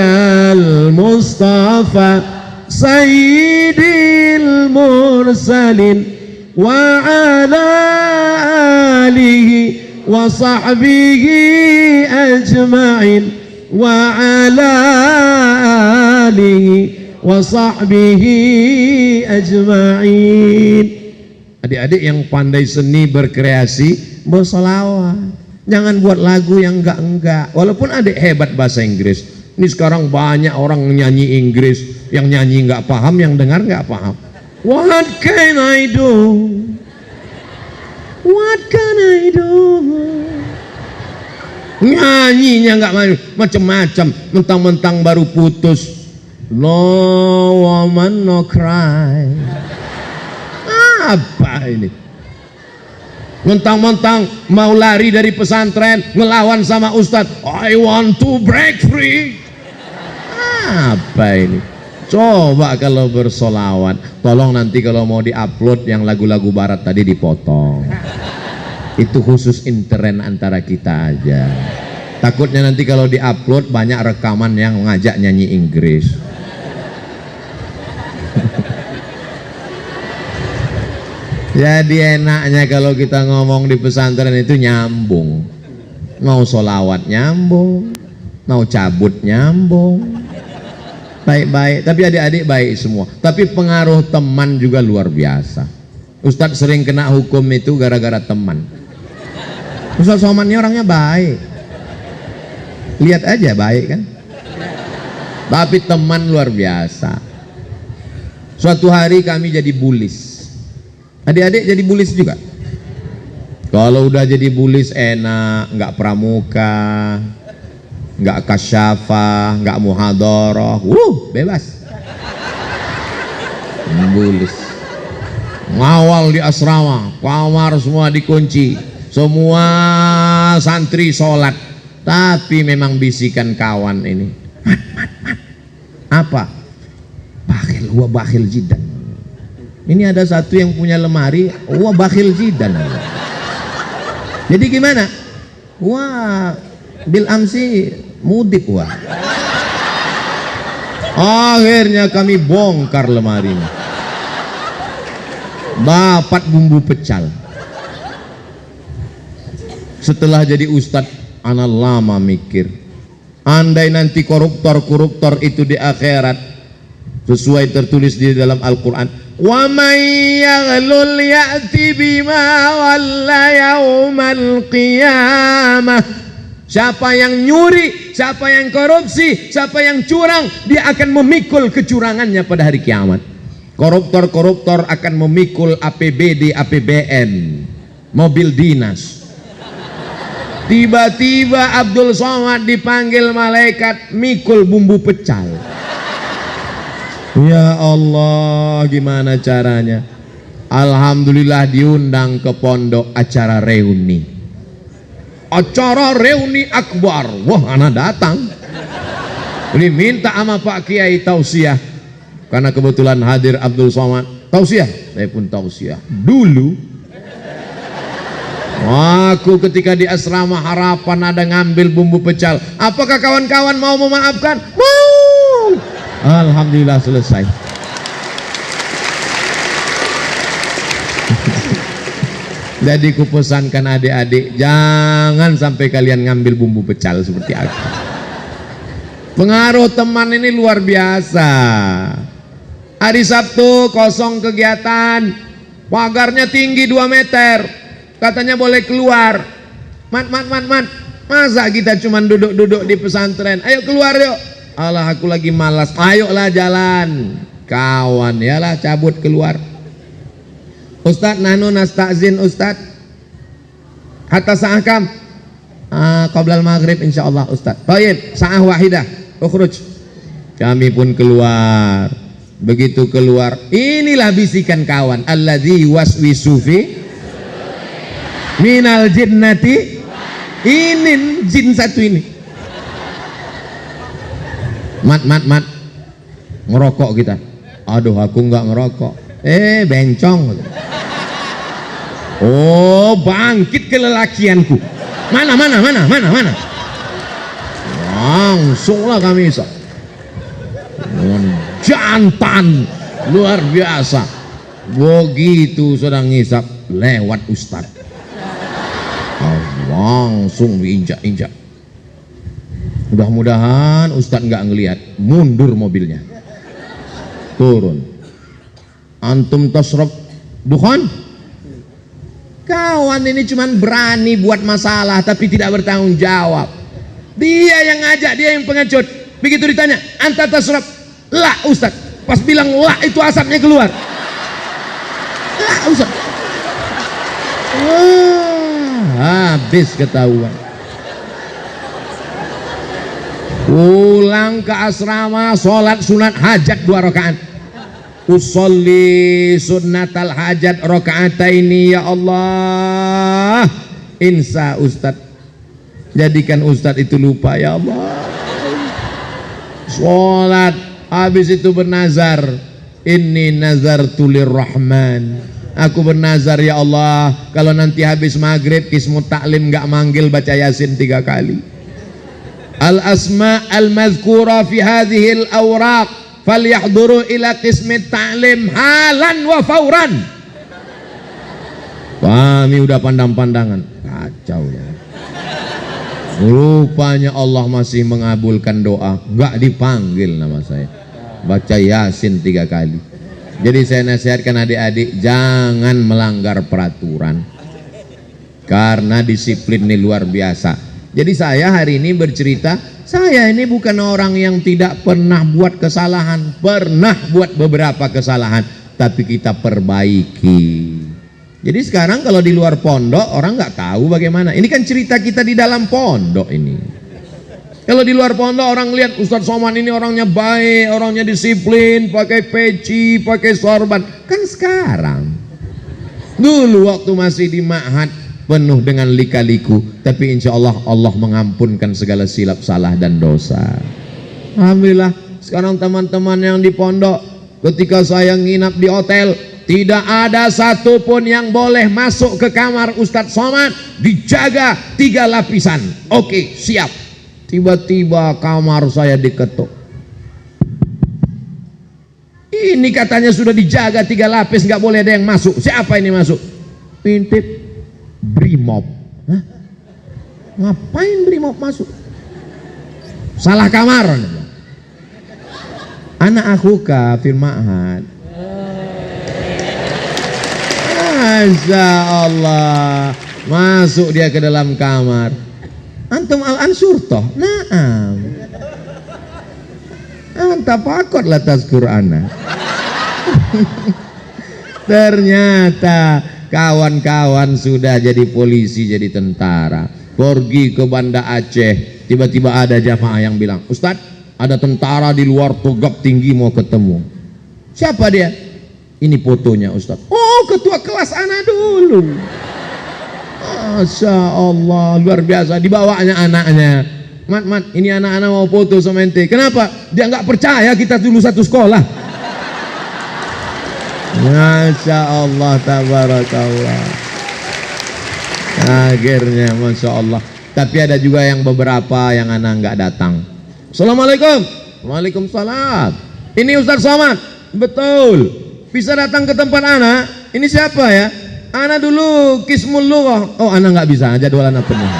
المصطفى سيد المرسلين وعلى آله وصحبه أجمعين وعلى آله وصحبه أجمعين. Adik-adik yang pandai seni berkreasi, bersolawat. Jangan buat lagu yang enggak-enggak. Walaupun adik hebat bahasa Inggris. Ini sekarang banyak orang nyanyi Inggris, yang nyanyi enggak paham, yang dengar enggak paham. What can I do? What can I do? Nyanyinya enggak macam-macam, mentang-mentang baru putus. No woman no cry. Apa ini? Mentang-mentang mau lari dari pesantren, ngelawan sama ustadz, I want to break free. Apa ini? Coba kalau bersolawat, tolong nanti kalau mau diupload yang lagu-lagu barat tadi dipotong. Itu khusus intern antara kita aja. Takutnya nanti kalau diupload banyak rekaman yang ngajak nyanyi Inggris. Jadi enaknya kalau kita ngomong di pesantren itu nyambung. Mau solawat nyambung, mau cabut nyambung. Baik-baik, tapi adik-adik baik semua. Tapi pengaruh teman juga luar biasa. Ustadz sering kena hukum itu gara-gara teman. Ustadz Somad ini orangnya baik. Lihat aja baik kan. Tapi teman luar biasa. Suatu hari kami jadi bulis. Adik-adik jadi bulis juga. Kalau udah jadi bulis enak, nggak pramuka, nggak kasyafah, nggak muhadharah, bebas. Bulis. Ngawal di asrama, kamar semua dikunci, semua santri sholat. Tapi memang bisikan kawan ini, mat. Apa? Bakhil, huwa bakhil jiddan. Ini ada satu yang punya lemari, wah bakhil jidan. Jadi gimana? Wah, bil amsi mudik wah. Akhirnya kami bongkar lemarinya. Dapat bumbu pecal. Setelah jadi ustadz, anak lama mikir. Andai nanti koruptor itu di akhirat, sesuai tertulis di dalam Al-Quran, wa may yaghlul ya'ti bima walla yaumal qiyamah. Siapa yang nyuri, siapa yang korupsi, siapa yang curang, dia akan memikul kecurangannya pada hari kiamat. Koruptor akan memikul APBD, APBN, mobil dinas. Tiba-tiba Abdul Somad dipanggil malaikat mikul bumbu pecal. Ya Allah, gimana caranya? Alhamdulillah diundang ke pondok acara reuni. Acara reuni akbar. Wah, anak datang. Ini minta sama Pak Kiai tausiah. Karena kebetulan hadir Abdul Somad. Tausiah, saya pun tausiah. Dulu aku ketika di asrama Harapan ada ngambil bumbu pecal. Apakah kawan-kawan mau memaafkan? Mau. Alhamdulillah selesai. Jadi kupesankan adik-adik, jangan sampai kalian ngambil bumbu pecal seperti aku. Pengaruh teman ini luar biasa. Hari Sabtu kosong kegiatan, pagarnya tinggi 2 meter, katanya boleh keluar. Mat, masa kita cuma duduk-duduk di pesantren? Ayo keluar yuk. Alah, aku lagi malas. Ayolah jalan. Kawan, yalah cabut keluar. Ustadz nahnu nasta'zin Ustadz. Hatta sa'ah kam? Qabla al-maghrib insyaallah Ustaz. Baik, sa'ah wahidah. Ukhruj. Kami pun keluar. Begitu keluar, inilah bisikan kawan. Alladzi waswisu fi minal jinnati. Ini jin satu ini. Mat. Ngerokok kita. Aduh, aku nggak ngerokok. Bencong. Oh, bangkit kelelakianku. Mana? Langsunglah kami isap. Jantan luar biasa. Begitu sedang ngisap, lewat Ustadz. Langsung diinjak-injak. Mudah-mudahan Ustadz nggak ngelihat. Mundur mobilnya. Turun. Antum tasrab dukhan? Kawan ini cuman berani buat masalah tapi tidak bertanggung jawab. Dia yang ngajak, dia yang pengecut. Begitu ditanya, anta tasrab? Lah Ustadz. Pas bilang lah itu asapnya keluar. Lah Ustadz. Habis ketahuan. Pulang ke asrama, sholat sunat hajat 2 rakaat. Usolli sunnatal hajat rakaataini ya Allah. Insa Ustadz. Jadikan Ustadz itu lupa ya Allah. Sholat, habis itu bernazar. Inni nazartu lirrahman. Aku bernazar ya Allah, kalau nanti habis maghrib Kismut Taklim gak manggil baca Yasin 3 kali. Al-asma al-mazkura fi hadhil awraq falyahduru ila Kismut Taklim halan wa fauran. Kami udah pandang-pandangan, kacau ya. Rupanya Allah masih mengabulkan doa, gak dipanggil nama saya. Baca Yasin 3 kali. Jadi saya nasihatkan adik-adik jangan melanggar peraturan karena disiplin ini luar biasa. Jadi saya hari ini bercerita, saya ini bukan orang yang tidak pernah buat kesalahan, pernah buat beberapa kesalahan, tapi kita perbaiki. Jadi sekarang kalau di luar pondok orang nggak tahu bagaimana. Ini kan cerita kita di dalam pondok ini. Kalau di luar pondok orang lihat Ustadz Somad ini orangnya baik, orangnya disiplin, pakai peci, pakai sorban. Kan sekarang. Dulu waktu masih di ma'had penuh dengan lika-liku, tapi insya Allah Allah mengampunkan segala silap salah dan dosa. Alhamdulillah. Sekarang teman-teman yang di pondok, ketika saya nginap di hotel, tidak ada satupun yang boleh masuk ke kamar Ustadz Somad, dijaga 3 lapisan. Oke, siap. Tiba-tiba kamar saya diketuk. Ini katanya sudah dijaga 3 lapis, nggak boleh ada yang masuk. Siapa ini masuk? Pintip Brimob. Hah? Ngapain Brimob masuk? Salah kamar. Anak akhuka fil ma'had. Masya Allah. Masuk dia ke dalam kamar. Antum al-ansur toh? Naam. Anta pakot latas Qur'ana. Ternyata kawan-kawan sudah jadi polisi, jadi tentara. Pergi ke Banda Aceh, tiba-tiba ada jamaah yang bilang, Ustadz, ada tentara di luar Togab Tinggi mau ketemu. Siapa dia? Ini fotonya Ustadz. Oh, ketua kelas anak dulu. Masya Allah, luar biasa. Dibawanya anaknya. Mat, ini anak-anak mau foto sama ente. Kenapa? Dia nggak percaya kita dulu satu sekolah. Masya Allah, tabarakallah. Akhirnya, Masya Allah. Tapi ada juga yang beberapa yang anak nggak datang. Assalamualaikum. Waalaikumsalam. Ini Ustadz Somad. Betul. Bisa datang ke tempat anak. Ini siapa ya? Anak dulu Kismul Lughah. Oh, anak nggak bisa, jadwal anak penuh.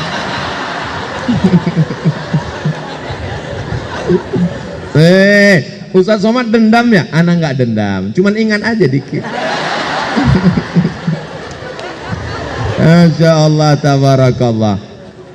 Ustadz Somad dendam ya? Anak nggak dendam, cuman ingat aja dikit. Masya Allah, tabarakallah.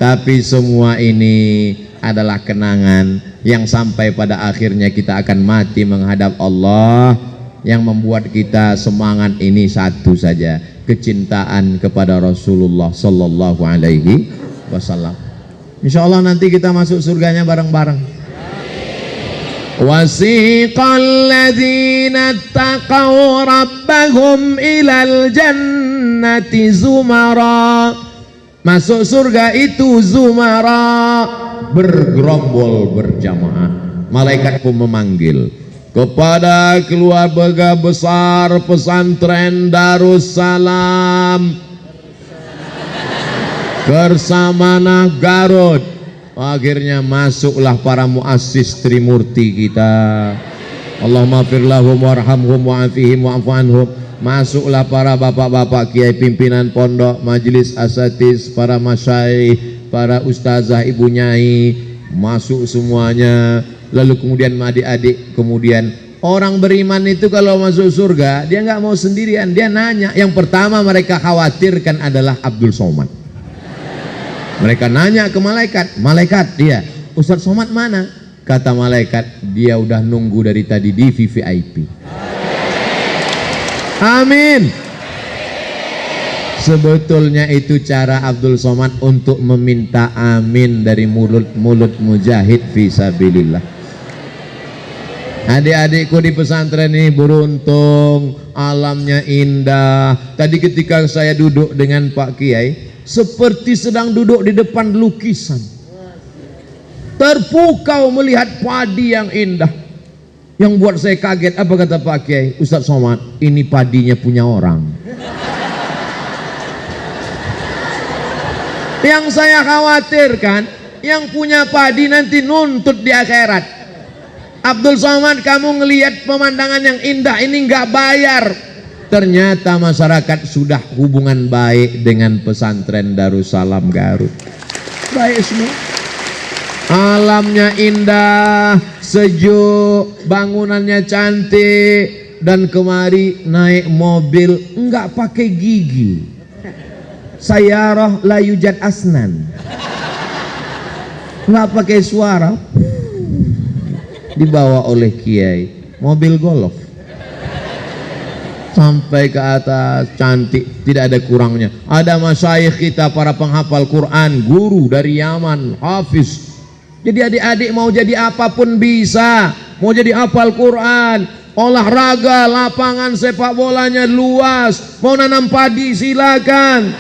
Tapi semua ini adalah kenangan yang sampai pada akhirnya kita akan mati menghadap Allah. Yang membuat kita semangat ini satu saja, kecintaan kepada Rasulullah Sallallahu Alaihi Wasallam. Insya Allah nanti kita masuk surganya bareng-bareng. Wasiqal ladzina taqaw rabbahum ilal jannati zumara. Masuk surga itu zumara, bergerombol berjamaah. Malaikat pun memanggil kepada keluarga besar pesantren Darussalam Kersamana Garut. Akhirnya masuklah para muassis Trimurti kita. Allahumma fir lahum warhamhum wa'afihim wa'fu anhum. Masuklah para bapak-bapak kiai pimpinan pondok, majelis asatiz, para masyayikh, para ustazah, ibu nyai, masuk semuanya. Lalu kemudian adik-adik, kemudian orang beriman itu kalau masuk surga dia nggak mau sendirian, dia nanya. Yang pertama mereka khawatirkan adalah Abdul Somad. Mereka nanya ke malaikat, malaikat dia, Ustadz Somad mana? Kata malaikat, dia udah nunggu dari tadi di VVIP. Amin. Sebetulnya itu cara Abdul Somad untuk meminta amin dari mulut-mulut mujahid fisabilillah. Adik-adikku di pesantren ini beruntung, alamnya indah. Tadi ketika saya duduk dengan Pak Kiai, seperti sedang duduk di depan lukisan. Terpukau melihat padi yang indah. Yang buat saya kaget, apa kata Pak Kiai? Ustadz Somad, ini padinya punya orang. Yang saya khawatirkan, yang punya padi nanti nuntut di akhirat. Abdul Somad, kamu ngelihat pemandangan yang indah ini nggak bayar. Ternyata masyarakat sudah hubungan baik dengan pesantren Darussalam Garut. Baik semua. Alamnya indah, sejuk, bangunannya cantik, dan kemari naik mobil enggak pakai gigi. Sayyarah la yujad asnan. Enggak pakai suara. Dibawa oleh kiai, mobil golf. Sampai ke atas, cantik, tidak ada kurangnya. Ada masyayikh kita, para penghafal Quran, guru dari Yaman, hafiz. Jadi adik-adik mau jadi apapun bisa. Mau jadi hafal Quran, olahraga, lapangan sepak bolanya luas. Mau nanam padi silakan.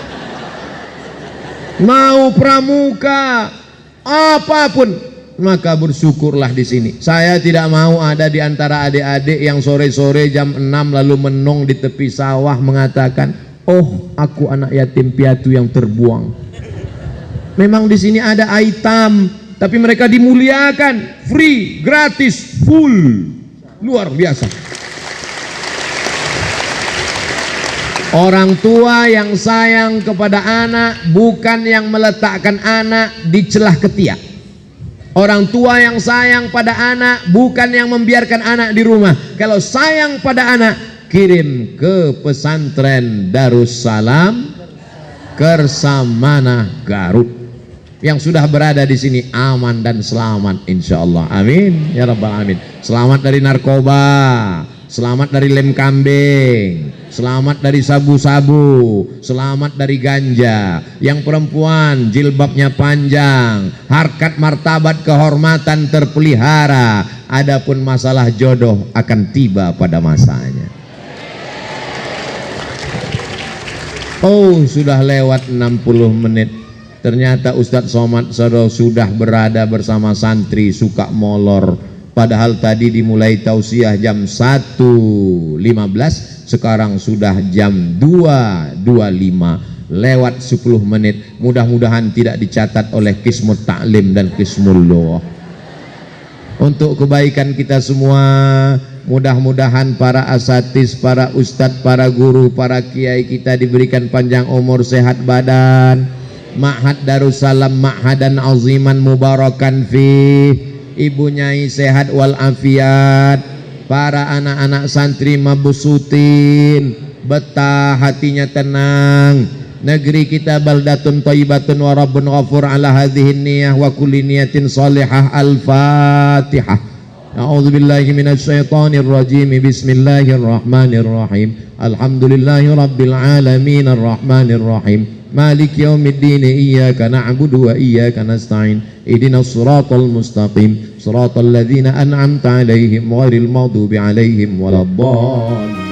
Mau pramuka, apapun, maka bersyukurlah di sini. Saya tidak mau ada di antara adik-adik yang sore-sore jam 6 lalu menung di tepi sawah mengatakan, "Oh, aku anak yatim piatu yang terbuang." Memang di sini ada aitam, tapi mereka dimuliakan, free, gratis, full, luar biasa. Orang tua yang sayang kepada anak bukan yang meletakkan anak di celah ketiak. Orang tua yang sayang pada anak bukan yang membiarkan anak di rumah. Kalau sayang pada anak, kirim ke pesantren Darussalam Kersamana Garut. Yang sudah berada di sini aman dan selamat insyaallah. Amin ya rabbal alamin. Selamat dari narkoba, selamat dari lem kambing, selamat dari sabu-sabu, selamat dari ganja. Yang perempuan jilbabnya panjang, harkat martabat kehormatan terpelihara. Adapun masalah jodoh akan tiba pada masanya. Oh, sudah lewat 60 menit. Ternyata Ustadz Somad sudah berada bersama santri suka molor. Padahal tadi dimulai tausiah jam 1.15, sekarang sudah jam 2.25, lewat 10 menit. Mudah-mudahan tidak dicatat oleh Qismut Ta'lim dan Qismul Lughah. Untuk kebaikan kita semua, mudah-mudahan para asatiz, para ustadz, para guru, para kiai kita diberikan panjang umur, sehat badan. Ma'had Darussalam ma'hadan aziman mubarakan fi. Ibu nyai sehat walafiat. Para anak-anak santri mabusutin, betah, hatinya tenang. Negeri kita baldatun thayyibatun wa rabbun ghafur ala hadhihi niyah wa kulli niyatin salihah. Al-Fatihah. أعوذ بالله من الشيطان الرجيم بسم الله الرحمن الرحيم الحمد لله رب العالمين الرحمن الرحيم مالك يوم الدين إياك نعبد وإياك نستعين اهدنا الصراط المستقيم صراط الذين أنعمت عليهم غير المغضوب عليهم ولا الضالين